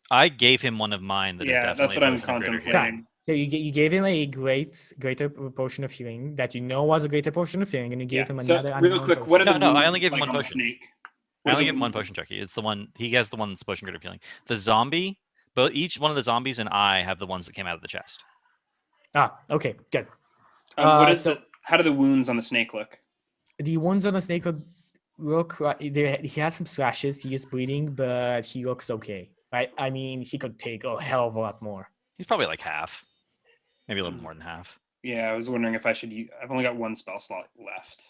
I gave him one of mine that is Yeah, definitely that's what I'm Potion of Greater contemplating. Healing. So you gave him a greater potion of healing that you know was a greater potion of healing, and you gave him So another. real unknown quick, potion. what are the No, I wounds only gave him like one on the potion. snake? I What are only the give him one wounds? potion, Chucky. It's the one he has the one that's Potion of Greater Healing. The zombie, but each one of the zombies and I have the ones that came out of the chest. Okay, good. What is so how do the wounds on the snake look? the ones on the snake look he has some slashes, he is bleeding, but he looks okay. Right? I mean, he could take a hell of a lot more. He's probably like half, maybe a little more than half. Yeah, I was wondering if I should use. I've only got one spell slot left.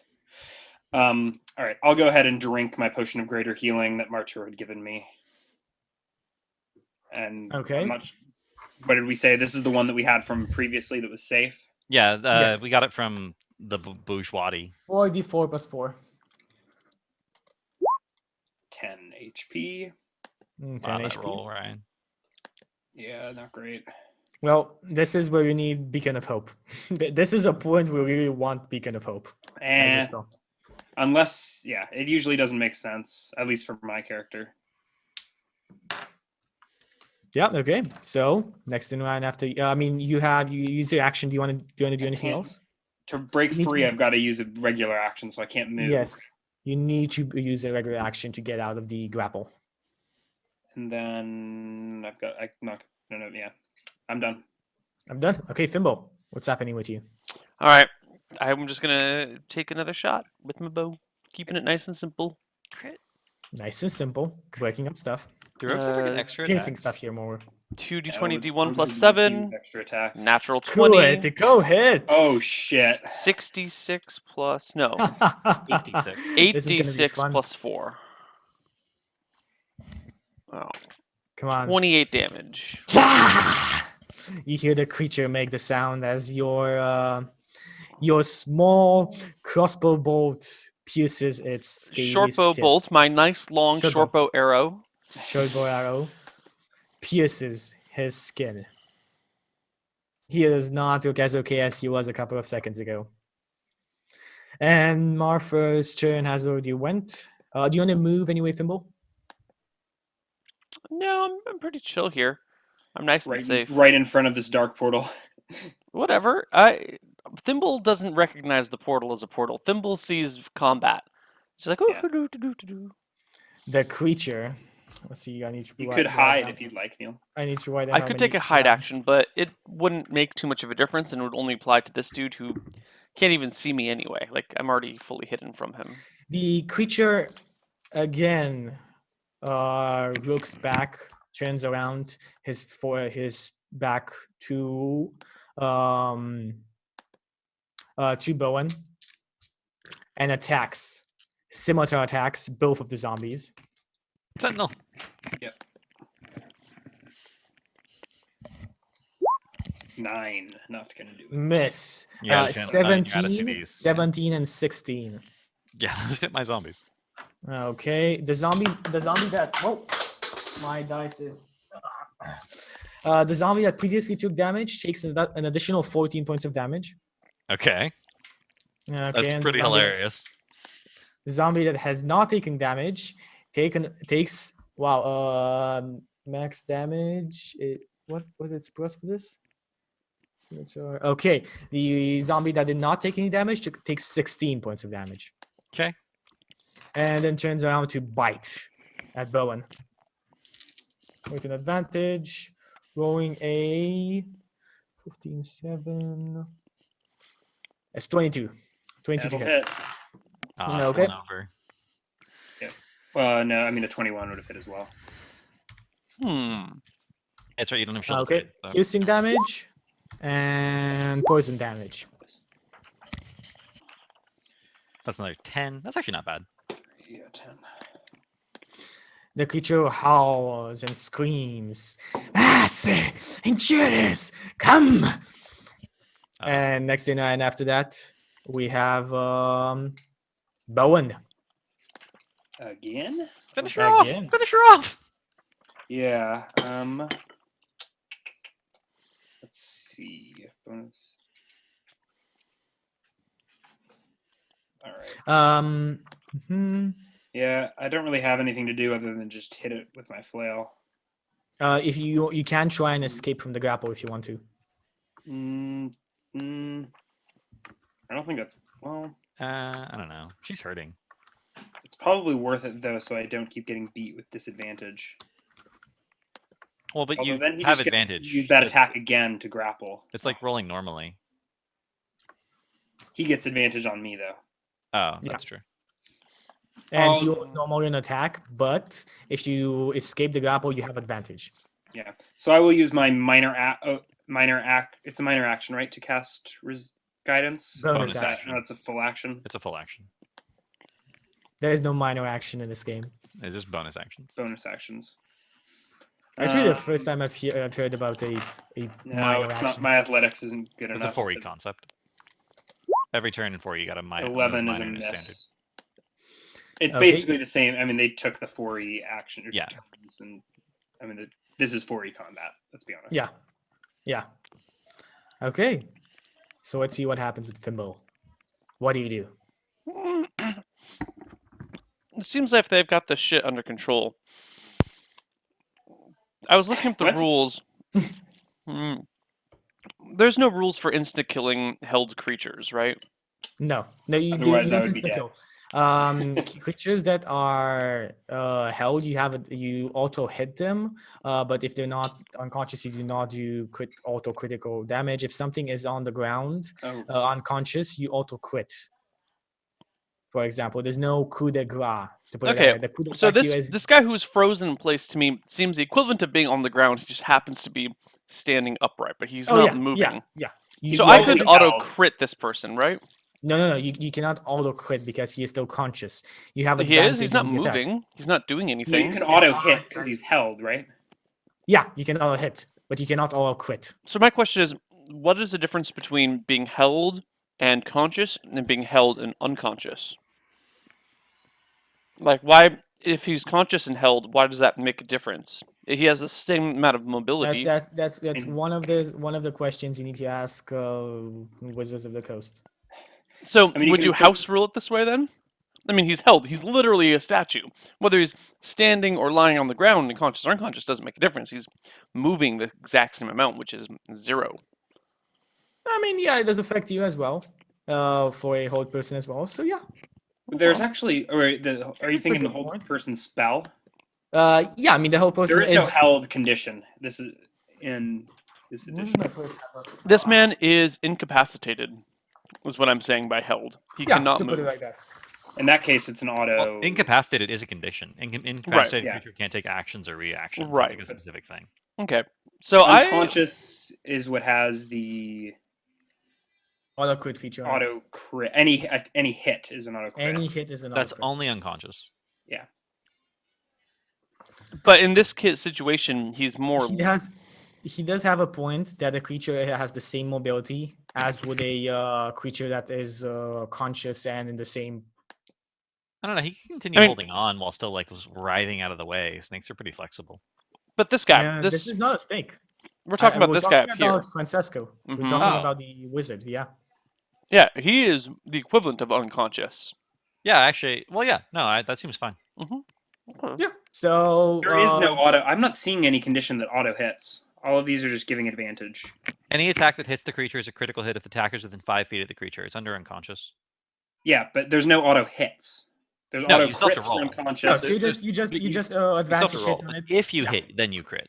All right, I'll go ahead and drink my Potion of Greater Healing that Martyr had given me. And Okay. I'm not. What did we say? This is the one that we had from previously that was safe. Yeah, Yes. we got it from the bourgeoisie. 4d4 plus 4. 10 HP. 10 Wow, that HP. roll, Ryan. Yeah, not great. Well, this is where you need Beacon of Hope. This is a point where we really want Beacon of Hope as a spell. Unless, yeah, it usually doesn't make sense, at least for my character. Yeah. Okay. So next in line after, you use your action. Do you want to do anything else? To break You need free, to- I've got to use a regular action, so I can't move. Yes. You need to use a regular action to get out of the grapple. And then yeah. I'm done. I'm done. Okay, Thimble, what's happening with you? All right. I'm just gonna take another shot with my bow, keeping it nice and simple. Crit. Nice and simple. Breaking up stuff. Do rogues ever get Uh, extra Piercing attacks? stuff here more. 2d20 Yeah, d1 those plus would be 7. extra attacks. Natural 20. Good. Go hit. Oh shit. 66 plus no. 8d6. This is gonna be 8d6 fun. plus 4. Oh, Come on. 28 damage. You hear the creature make the sound as your small crossbow bolt pierces its scaly Shortbow skin. bolt, my nice long Short shortbow arrow. Shortbow arrow pierces his skin. He does not look as okay as he was a couple of seconds ago. And Martha's turn has already went. Do you want to move anyway, Thimble? No, I'm pretty chill here. I'm nice and safe. Right in front of this dark portal. Whatever. Thimble doesn't recognize the portal as a portal. Thimble sees combat. She's like, oh, Yeah. do. The creature. Let's see. I need to. You could hide if you'd like, Neil. I need to write down. I how could many- take a hide yeah. action, but it wouldn't make too much of a difference, and it would only apply to this dude who can't even see me anyway. Like, I'm already fully hidden from him. The creature again looks back, turns around his back to Bowen and attacks. Scimitar attacks both of the zombies. Sentinel. Yep. 9. Not gonna do it. Miss. You gotta see 17, these. 17 and 16. Yeah, let's hit my zombies. Okay, the zombie that my dice is the zombie that previously took damage takes an additional 14 points of damage. Okay, Okay, that's and pretty hilarious. The zombie that has not taken damage takes max damage. What its plus for this? Okay, the zombie that did not take any damage takes 16 points of damage. Okay. And then turns around to bite at Bowen. With an advantage. Rolling a 15-7. It's 22. 22 to That'll hit. hit. Oh, that's Okay. one over. Well, no, I mean a 21 would have hit as well. That's right. You don't have shield. Okay, Hit, so. piercing damage and poison damage. That's another 10. That's actually not bad. Yeah, 10. The creature howls and screams, "Master, intruders, come!" And next thing, and after that, we have Bowen. Again? Finish her off. Again. Finish her off. Yeah. Let's see. Bonus. All right. Yeah, I don't really have anything to do other than just hit it with my flail. If you can try and escape from the grapple if you want to. I don't think that's I don't know. She's hurting. It's probably worth it though, so I don't keep getting beat with disadvantage. Well, but Although you then he have just gets to advantage. use that It's- attack again to grapple. It's like rolling normally. He gets advantage on me though. Oh, Yeah. that's true. And he rolls normally an attack, but if you escape the grapple, you have advantage. Yeah. So I will use my it's a minor action, right, to cast guidance? Bonus Is that- action. no, that's a full action. It's a full action. There is no minor action in this game. It's just bonus actions. Bonus actions. Actually, the first time I've heard about a No, minor it's action. not. My athletics isn't good It's a enough. 4E concept. Every turn in 4 you got a minor. 11 is a minor and standard. miss. It's Okay. basically the same. I mean, they took the 4E action. Yeah. Turns, and I mean, this is 4E combat. Let's be honest. Yeah. Yeah. Okay. So let's see what happens with Thimble. What do you do? It seems like they've got this shit under control. I was looking at the What? rules. There's no rules for instant killing held creatures, right? No, you Otherwise, I don't would be insta dead. kill. Creatures that are held, you auto hit them. But if they're not unconscious, you do not do auto critical damage. If something is on the ground, Oh, unconscious, you auto crit. For example, there's no coup de grace. To put Okay, it the coup de so grace here is this guy who's frozen in place to me seems the equivalent of being on the ground. He just happens to be standing upright, but he's not moving. Yeah. So He's I could lowly auto held. crit this person, right? No. You cannot auto crit because he is still conscious. You have He is. advantage He's not on the attack. moving. He's not doing you anything. can auto not hit because he's held, right? Yeah, you can auto hit, but you cannot auto crit. So my question is, what is the difference between being held and conscious and being held and unconscious? Like, why, if he's conscious and held, why does that make a difference? He has the same amount of mobility. That's mean- one of the questions you need to ask Wizards of the Coast. So, I mean, you would can you think- house rule it this way then? I mean, he's held. He's literally a statue. Whether he's standing or lying on the ground, and conscious or unconscious, doesn't make a difference. He's moving the exact same amount, which is 0. I mean, yeah, it does affect you as well, for a hold person as well. So yeah, There's actually. Are you That's a thinking the good hold point. person spell? yeah. I mean, the hold person There is no held condition. This is in this edition. This man is incapacitated, is what I'm saying by held. He cannot to move. put it like that. In that case, it's an auto. Well, incapacitated is a condition. Incapacitated yeah. creature can't take actions or reactions. Right. It's like a specific thing. Okay. So Unconscious is what has the Auto crit feature. on it. auto crit. Any hit is an auto crit. Any hit is an That's auto crit. only unconscious. But in this kid situation, he's more. He does have a point that a creature has the same mobility as would a creature that is conscious and in the same. I don't know. He can continue I mean- holding on while still like writhing out of the way. Snakes are pretty flexible. But this guy, Yeah, this is not a snake. we're talking about we're this guy talking up here. about Francesco. Mhm. We're talking Oh. about the wizard. Yeah. Yeah, he is the equivalent of unconscious. Yeah, actually. Well, yeah. No, that seems fine. Yeah. So There is no auto. I'm not seeing any condition that auto hits. All of these are just giving advantage. Any attack that hits the creature is a critical hit if the attacker's within 5 feet of the creature. It's under unconscious. Yeah, but there's no auto hits. There's No, auto you still have to crits for roll. No, unconscious. so you just You still have advantage to hit roll. on it. If you Yeah. hit, then you crit.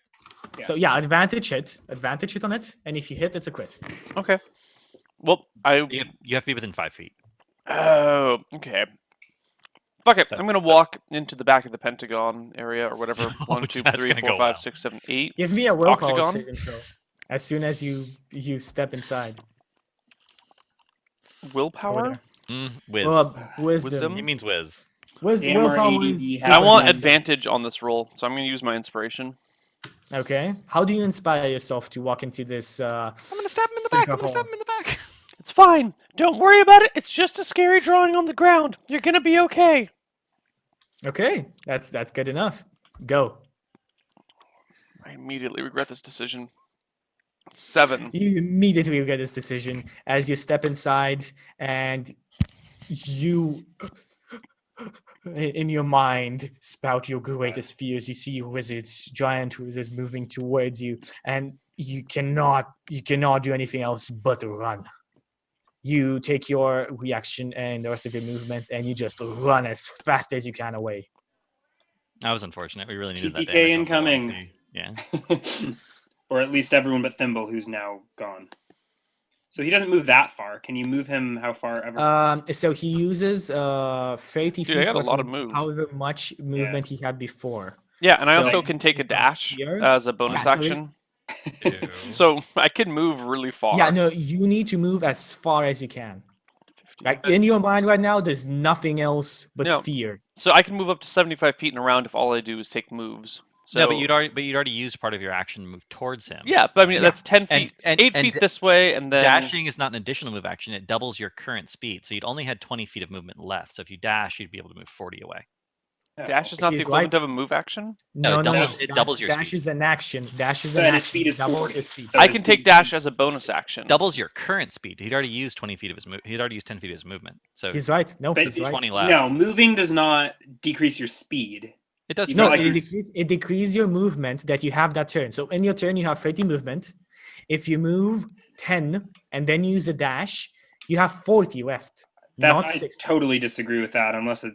Yeah. So yeah, advantage hit on it, and if you hit, it's a crit. Okay. Well, You have to be within 5 feet. Oh, okay. Fuck it. I'm That's- gonna walk into the back of the Pentagon area or whatever. Oh, 1, 2, that's 3, gonna 4, go 5, well. 6, 7, 8. Give me a willpower Octagon? saving throw as soon as you step inside. Willpower? Whiz. Wisdom. Wisdom? He means whiz. Animal Willpower ADD is has I want wisdom. advantage on this roll, so I'm gonna use my inspiration. Okay. How do you inspire yourself to walk into this? I'm gonna stab him in the back. Sinker I'm gonna stab hole. him in the back. It's fine. Don't worry about it. It's just a scary drawing on the ground. You're gonna be okay. Okay, that's good enough. Go. I immediately regret this decision. 7. You immediately regret this decision as you step inside and you, in your mind, spout your greatest fears. You see wizards, giant wizards moving towards you, and you cannot do anything else but run. You take your reaction and the rest of your movement, and you just run as fast as you can away. That was unfortunate. We really needed that TPK damage on the incoming. wall, too. Yeah. Or at least everyone but Thimble, who's now gone. So he doesn't move that far. Can you move him how far ever? So he uses 30 Dude, feet I got a plus lot of move. however much movement he had before. Yeah, and I So- also can take a dash Here? as a bonus Yeah, so action. Ew. So I can move really far. Yeah, no, you need to move as far as you can. Like in your mind right now, there's nothing else but No. fear. So I can move up to 75 feet in a round if all I do is take moves. So No, but you'd already used part of your action to move towards him. yeah, but I mean Yeah. that's 10 feet, And 8 feet this way, and then dashing is not an additional move action. It doubles your current speed. So you'd only had 20 feet of movement left. So if you dash, you'd be able to move 40 away. dash is not the He's equivalent right. of a move action. No, No, it no, no. doubles- it doubles your Dash speed. is an action. Dash is So an then his action. speed is Double 40. his speed. So I his can speed take dash as a bonus action. Doubles your current speed. He'd already used 20 feet of his move. He'd already used 10 feet of his movement. So He's right. No, But he's right. 20 left. No, moving does not decrease your speed. It does. You No, feel like it you're- decreases your movement that you have that turn. So in your turn, you have 30 movement. If you move 10 and then use a dash, you have 40 left, That not I 60. totally disagree with that unless it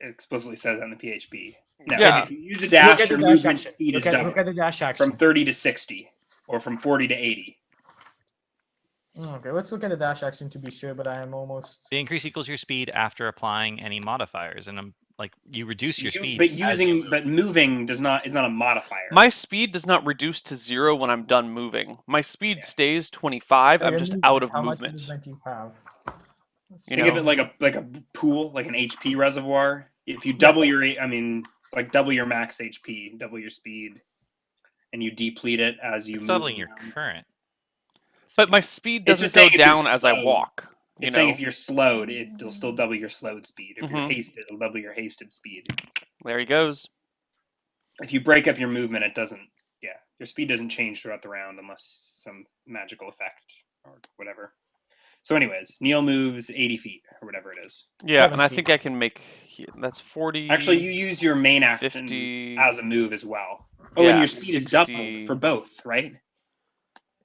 explicitly says that in the PHP. No, Yeah. if you use a Look dash, at your the dash movement action. speed is Look doubled at the dash action. from 30 to 60 or from 40 to 80. Okay, let's look at the dash action to be sure, but I am almost... The increase equals your speed after applying any modifiers, and like you reduce your speed. But as you move. moving is not a modifier. My speed does not reduce to 0 when I'm done moving. My speed Yeah. stays 25. I'm just out of How much movement. movement you have? You Think of know? it like a pool, like an HP reservoir. If you double double your max HP, double your speed, and you deplete it as you It's move. doubling your current. But my speed It's doesn't just go saying if you're down as I slowed. walk. You It's know? saying if you're slowed, it'll still double your slowed speed. If you're Mhm. hasted, it'll double your hasted speed. There he goes. If you break up your movement, it doesn't. Yeah, your speed doesn't change throughout the round unless some magical effect or whatever. So, anyways, Neil moves 80 feet or whatever it is. Yeah, and 7 I feet. think I can make... That's 40... Actually, you used your main action 50... as a move as well. Oh, Yeah, and your speed is 60, doubled for both, right?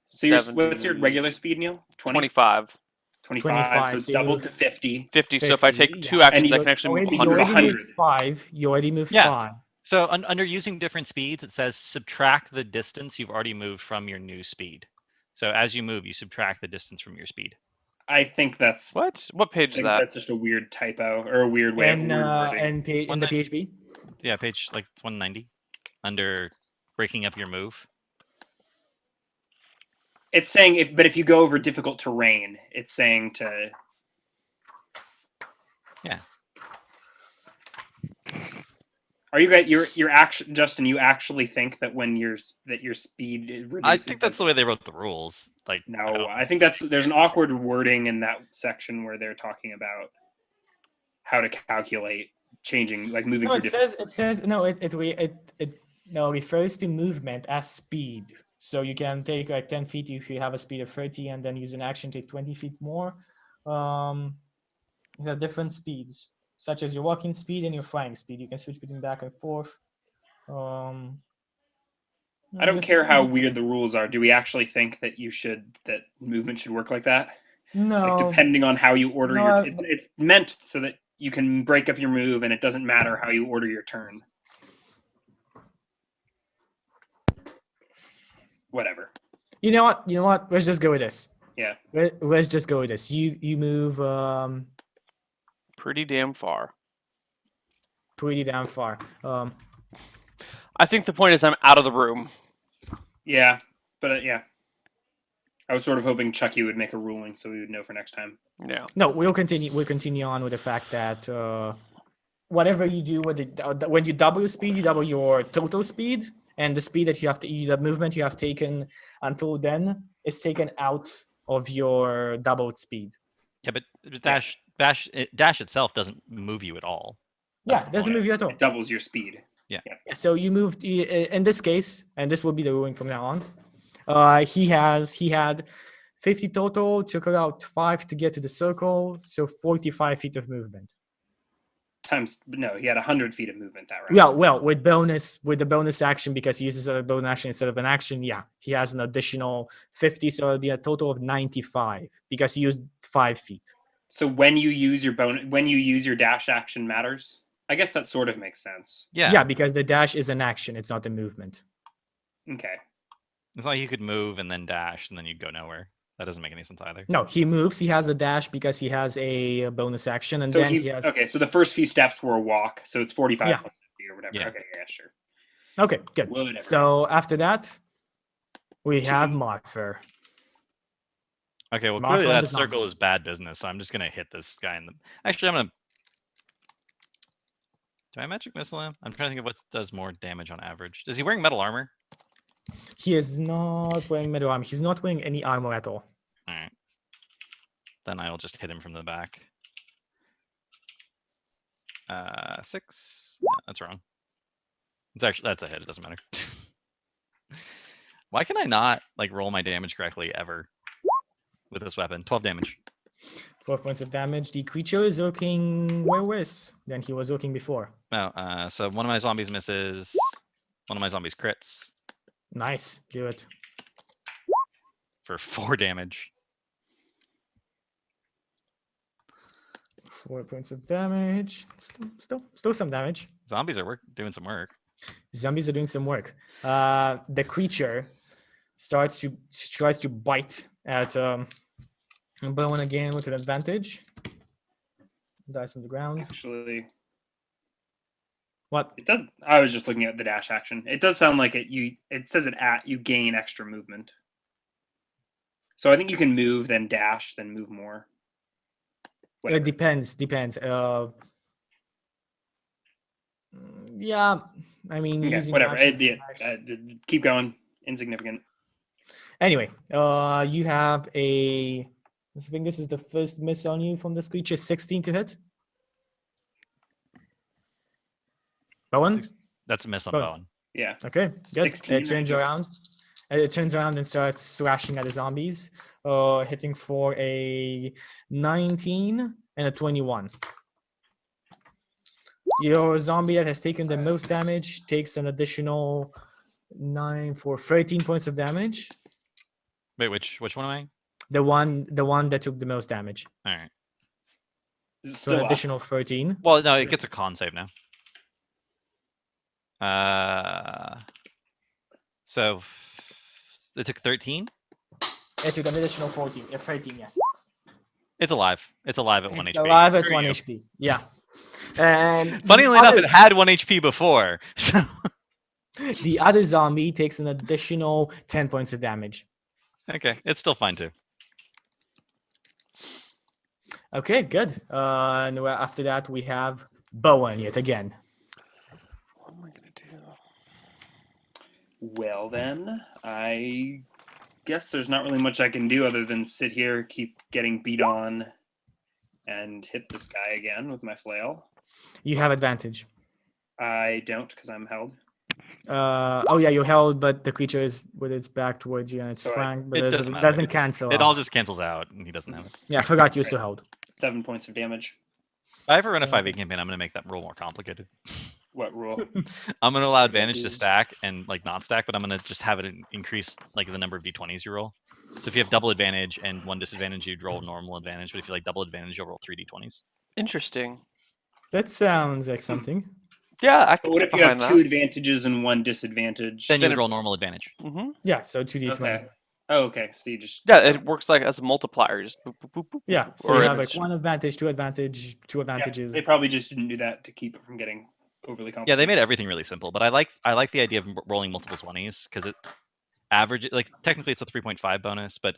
So 70, what's your regular speed, Neil? 25. 25, so it's so you doubled move to 50. 50, so if I 50, take 2 yeah. actions, And I can actually move you 100. already 100. moved 5. You already moved Yeah. 5. So under using different speeds, it says subtract the distance you've already moved from your new speed. So as you move, you subtract the distance from your speed. I think that's What? What page is that? that's just a weird typo or a weird way of And, wording. in the PHP? Yeah, page like it's 190 under breaking up your move. It's saying if you go over difficult terrain, it's saying to. Yeah. Are you guys your action, Justin? You actually think that when your speed reduces? I think that's the way they wrote the rules. Like No, I think there's an awkward wording in that section where they're talking about how to calculate changing, like moving No, through. it says no. It refers to movement as speed. So you can take like 10 feet if you have a speed of 30, and then use an action take 20 feet more. You have different speeds, such as your walking speed and your flying speed. You can switch between back and forth. I don't care how weird the rules are. Do we actually think that that movement should work like that? No. Like depending on how you order No, it's meant so that you can break up your move and it doesn't matter how you order your turn. Whatever. You know what? Let's just go with this. Yeah. Let's just go with this. You move Pretty damn far. pretty damn far. I think the point is I'm out of the room. Yeah, but yeah. I was sort of hoping Chucky would make a ruling so we would know for next time. Yeah. No, we'll continue on with the fact that whatever you do with when you double your speed, you double your total speed, and the speed that the movement you have taken until then is taken out of your doubled speed. Yeah, but dash itself doesn't move you at all. Yeah, it doesn't move you at all. It doubles your speed. Yeah, so you moved in this case, and this will be the ruling from now on. He had 50 total, took out 5 to get to the circle, so 45 feet of movement. He had 100 feet of movement that round. Well, with the bonus action, because he uses a bonus action instead of an action, yeah, he has an additional 50, so it'll be a total of 95 because he used 5 feet. So when you use your dash action matters. I guess that sort of makes sense. Yeah, because the dash is an action; it's not a movement. Okay. It's like you could move and then dash, and then you'd go nowhere. That doesn't make any sense either. No, he moves. He has a dash because he has a bonus action, and So then he has. Okay, so the first few steps were a walk, so it's 45 Yeah. plus 50 or whatever. Yeah. Okay, yeah, sure. Okay, good. Whatever. So after that, we have Martha. Okay, well, Martha clearly that does not circle move. is bad business, so I'm just gonna hit this guy in the. Actually, I'm gonna Do I magic missile him? I'm trying to think of what does more damage on average. Is he wearing metal armor? He is not wearing metal armor. He's not wearing any armor at all. All right. Then I will just hit him from the back. 6. No, that's wrong. That's a hit. It doesn't matter. Why can I not like roll my damage correctly ever with this weapon? 12 damage. 12 points of damage. The creature is looking way worse than he was looking before. Oh, so one of my zombies misses. One of my zombies crits Nice. Do it. for 4 damage. 4 points of damage. Still some damage. Zombies are doing some work. Zombies are doing some work. The creature tries to bite at Bowen again with an advantage. Dice on the ground. Actually, What? it does. I was just looking at the dash action. It does sound like it. It says you gain extra movement. So I think you can move, then dash, then move more. It depends. Yeah, I mean, Okay, using whatever. action Keep going. Insignificant. Anyway, you have I think this is the first miss on you from this creature. 16 to hit. Bowen? That's a miss on Bowen. Bowen. Yeah. Okay, good. 16, It turns right? around. It turns around and starts slashing at the zombies, hitting for a 19 and a 21. Your zombie that has taken the most damage takes an additional 9 for 13 points of damage. Wait, which one am I? The one that took the most damage. All right. Is it So still an up? additional 13. Well, no, it gets a con save now. So it took 13. It took an additional 14. 13, yes. It's alive. It's alive at 1 It's HP. alive at Screw 1 you. HP. Yeah. And Funnily enough, it had 1 HP before. So the other zombie takes an additional 10 points of damage. okay, it's still fine too. Okay, good. And after that, we have Bowen yet again. What am I gonna do? Well then, I guess there's not really much I can do other than sit here, keep getting beat on, and hit this guy again with my flail. You have advantage. I don't because I'm held. Oh yeah, you're held, but the creature is with its back towards you and it's So flanked, but it it doesn't matter. doesn't cancel. It out. all just cancels out, and he doesn't have it. Yeah, I forgot you're still held. 7 points of damage. If I ever run a 5e campaign, I'm going to make that rule more complicated. What rule? I'm going to allow advantage to stack and like not stack, but I'm going to just have it increase like the number of d20s you roll. So if you have double advantage and 1 disadvantage, you'd roll normal advantage. But if you like double advantage, you'll roll 3 d20s. Interesting. That sounds like something. Yeah, I But can what get if you have behind 2 that. advantages and 1 disadvantage? Then you Then would it- roll normal advantage. Mm-hmm. Yeah, so 2d20. Okay. Oh, okay. So you just Yeah, it works like as a multiplier. Just boop, boop, boop, boop, Yeah, boop, so or you it- have like 1 advantage, 2 advantage, 2 Yeah, advantages. they probably just didn't do that to keep it from getting overly complicated. Yeah, they made everything really simple, but I like the idea of rolling multiple 20s because it average like technically it's a 3.5 bonus, but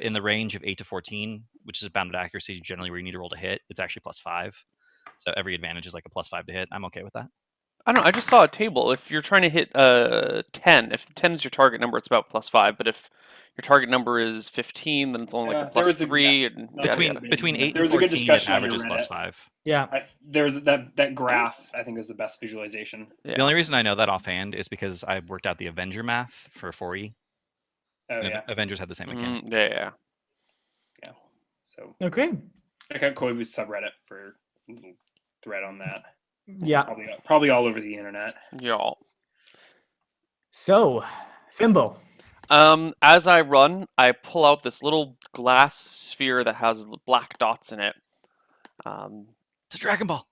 in the range of 8 to 14, which is a bounded accuracy generally where you need to roll to hit, it's actually +5. So every advantage is like a +5 to hit. I'm okay with that. I don't know. I just saw a table. If you're trying to hit 10, if 10 is your target number, it's about +5. But if your target number is 15, then it's only like a there was a- +3. And yeah, yada, Between yada. between 8 There and was a good 14, it discussion on your averages Reddit. +5. Yeah, There's that graph. I think is the best visualization. Yeah. The only reason I know that offhand is because I worked out the Avenger math for 4E. Oh and yeah. Avengers had the same mechanic. Mhm, yeah. So okay. check out Koibu's subreddit for a little thread on that. Yeah, Probably all over the internet. Y'all. so Thimble. As I run, I pull out this little glass sphere that has black dots in it. It's a Dragon Ball.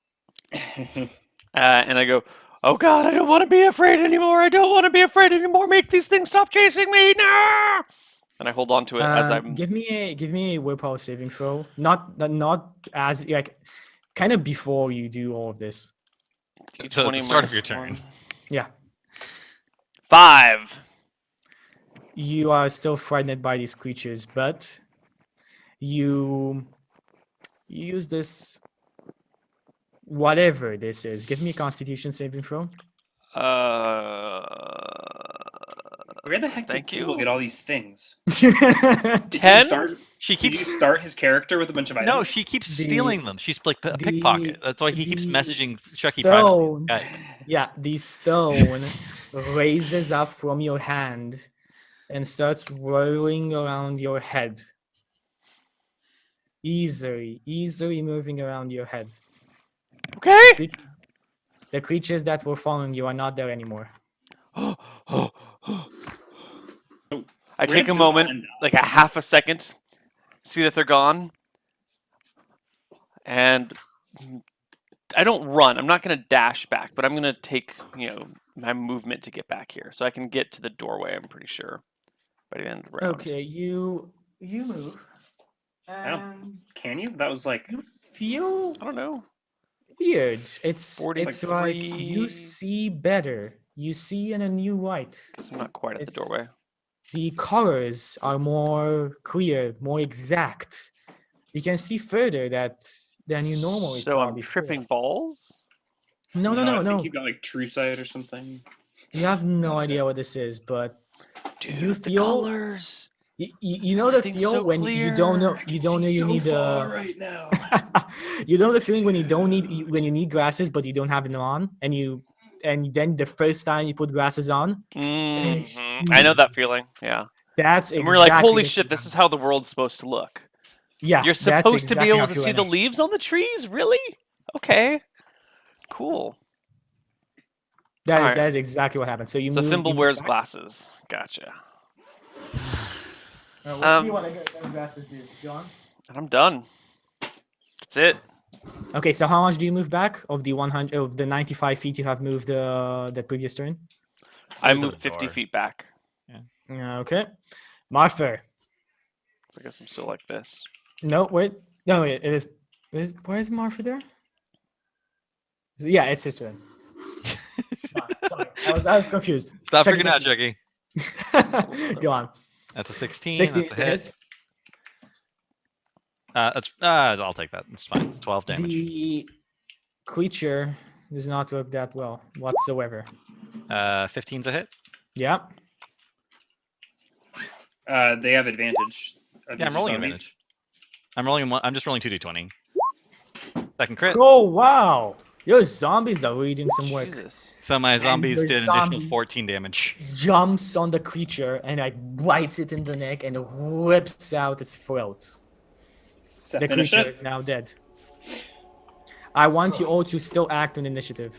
And I go, "Oh God, I don't want to be afraid anymore. I don't want to be afraid anymore. Make these things stop chasing me now!" And I hold on to it as I'm. Give me a willpower saving throw. Not as like kind of before you do all of this. So at the D20 start of your minus turn. 1. Yeah, 5. you are still frightened by these creatures, but you use this whatever this is. Give me a Constitution saving throw. Where the heck Thank did Thimble you. get all these things? 10? She Did you keeps start his character with a bunch of items? no, she keeps The- stealing them. She's like a the- pickpocket. That's why he keeps the messaging Chucky privately. stone. Skype. Yeah, the stone raises up from your hand and starts whirling around your head. Easily moving around your head. Okay. The creatures that were following you are not there anymore. I We're take a gonna moment, find out. like a half a second, see that they're gone, and I don't run. I'm not going to dash back, but I'm going to take, my movement to get back here, so I can get to the doorway. I'm pretty sure by the end of the round. Okay, you move. I don't- And Can you? That was like you feel I don't know. weird. It's 40, like you 3. see better. You see in a new light. 'Cause I'm not quite at the It's- doorway. The colors are more clear, more exact. You can see further than you normally So saw I'm before. tripping balls. No. I think you got like true sight or something. You have no idea what this is, but Dude, You the feel- colors. you know the Everything's feel so when you don't know clear. you don't know you need right now. you know the feeling when you don't need when you need glasses but you don't have them on and then the first time you put glasses on, Mhm. I know that feeling. Yeah. that's And exactly we're like, holy the shit, feeling. this is how the world's supposed to look. Yeah, You're that's supposed to be exactly able how I to feel see right the now. leaves on the trees? Really? Okay. Cool. Alright. That is exactly what happened. So you So move, Thimble you move wears back. glasses. Gotcha. Let's see Um, what those glasses do. John. And I'm done. That's it. Okay, so how much do you move back of the 100 of the 95 feet you have moved the previous turn? I Move to moved the 50 door. feet back. Okay, Martha. So I guess I'm still like this. No, wait. No, it is. Where is Martha there? Yeah, it's his turn. Sorry, I was confused. Stop Check freaking out, Chucky. Go on. That's a 16. 16 That's is a a hit. hit. I'll take that. It's fine. It's 12 damage. The creature does not work that well whatsoever. 15's a hit. Yeah. They have advantage. Are Yeah, these I'm rolling zombies? advantage. I'm just rolling 2d20. Second crit. Oh wow! Your zombies are really doing some work. Jesus. So my zombies your did an additional zombie- 14 damage. Jumps on the creature and like bites it in the neck and rips out its throat. Does that The finish creature it? is now dead. I want you all to still act on initiative.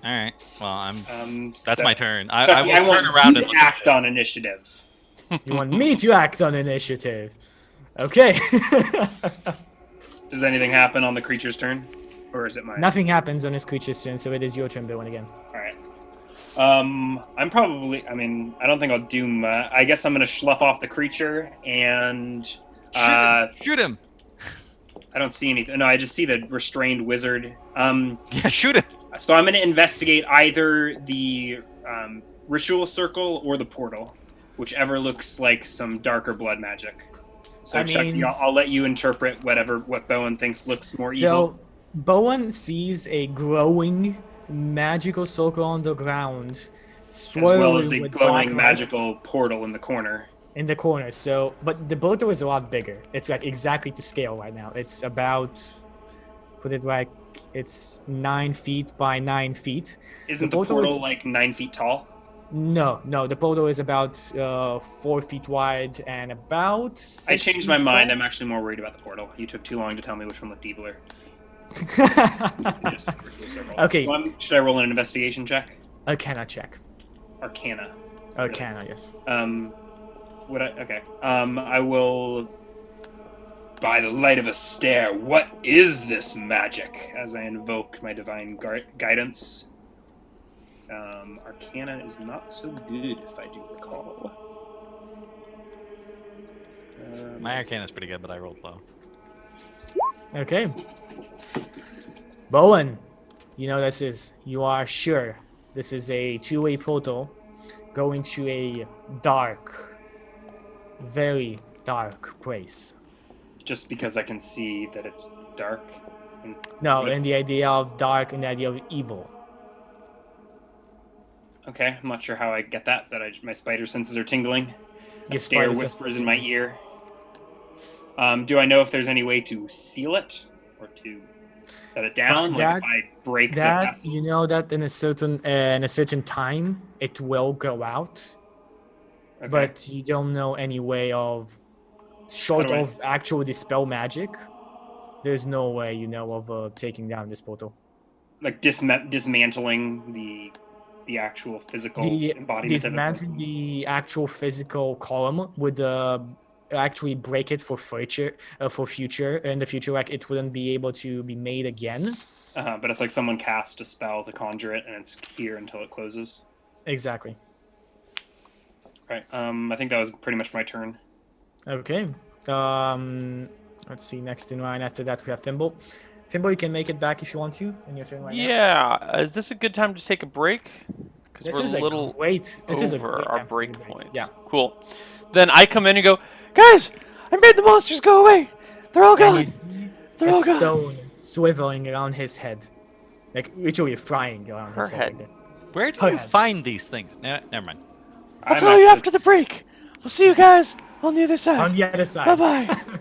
All right. Well, that's So- my turn. I Chucky, will turn want around you and to act on initiative. You want me to act on initiative? Okay. Does anything happen on the creature's turn, or is it mine? Nothing happens on this creature's turn, so it is your turn, Bowen, again. All right. I'm probably. I mean, I don't think I'll do much. I guess I'm gonna slough off the creature, and shoot him. I don't see anything. No, I just see the restrained wizard. Yeah, shoot him. So I'm gonna investigate either the ritual circle or the portal, whichever looks like some darker blood magic. So I Chucky, mean- I'll let you interpret what Bowen thinks looks more evil. So, Bowen sees a glowing magical circle on the ground, As swirling well as a with glowing black light magical portal in the corner. in the corner. So, but the portal is a lot bigger. It's like exactly to scale right now. It's about, put it like, it's 9 feet by 9 feet. Isn't the portal portal is- like 9 feet tall? No, the portal is about 4 feet wide and about. I 6 changed feet my mind. tall. I'm actually more worried about the portal. You took too long to tell me which one looked eviler. Just ritual circle. Okay. Should I roll an investigation check? Arcana check. Arcana. Arcana, yes. I will. By the light of a stare, what is this magic? As I invoke my divine guidance. Arcana is not so good, if I do recall. My arcana is pretty good, but I rolled low. Okay. Bowen, you know this is. You are sure this is a two-way portal going to a dark, very dark place. Just because I can see that it's dark. No, and the idea of dark and the idea of evil. Okay, I'm not sure how I get that, but my spider senses are tingling. A Your stare spider senses whispers are in my tingling. ear. Do I know if there's any way to seal it or to shut it down? Like if I break the That vessel? you know that in a certain time it will go out, Okay. but you don't know any way of short do I- of actual dispel magic. There's no way you know of taking down this portal. like dismantling the actual physical The embodiment of it. dismantling the actual physical column would actually break it for future in the future. Like it wouldn't be able to be made again. But it's like someone cast a spell to conjure it, and it's here until it closes. Exactly. Right. I think that was pretty much my turn. Okay. Let's see. Next in line after that we have Thimble. Thimble, you can make it back if you want to in your turn right now. Yeah. Is this a good time to take a break? Because This we're is a little This is a over great our time to break take a point. Yeah. Cool. Then I come in and go, guys, I made the monsters go away. They're all And you gone. see They're a all gone. stone swiveling around his head, like literally flying around Her his head. head. Like that. Where do Oh, you yeah. find these things? Never mind. I'll tell you after the break. We'll see you guys on the other On side. the other side. Bye-bye.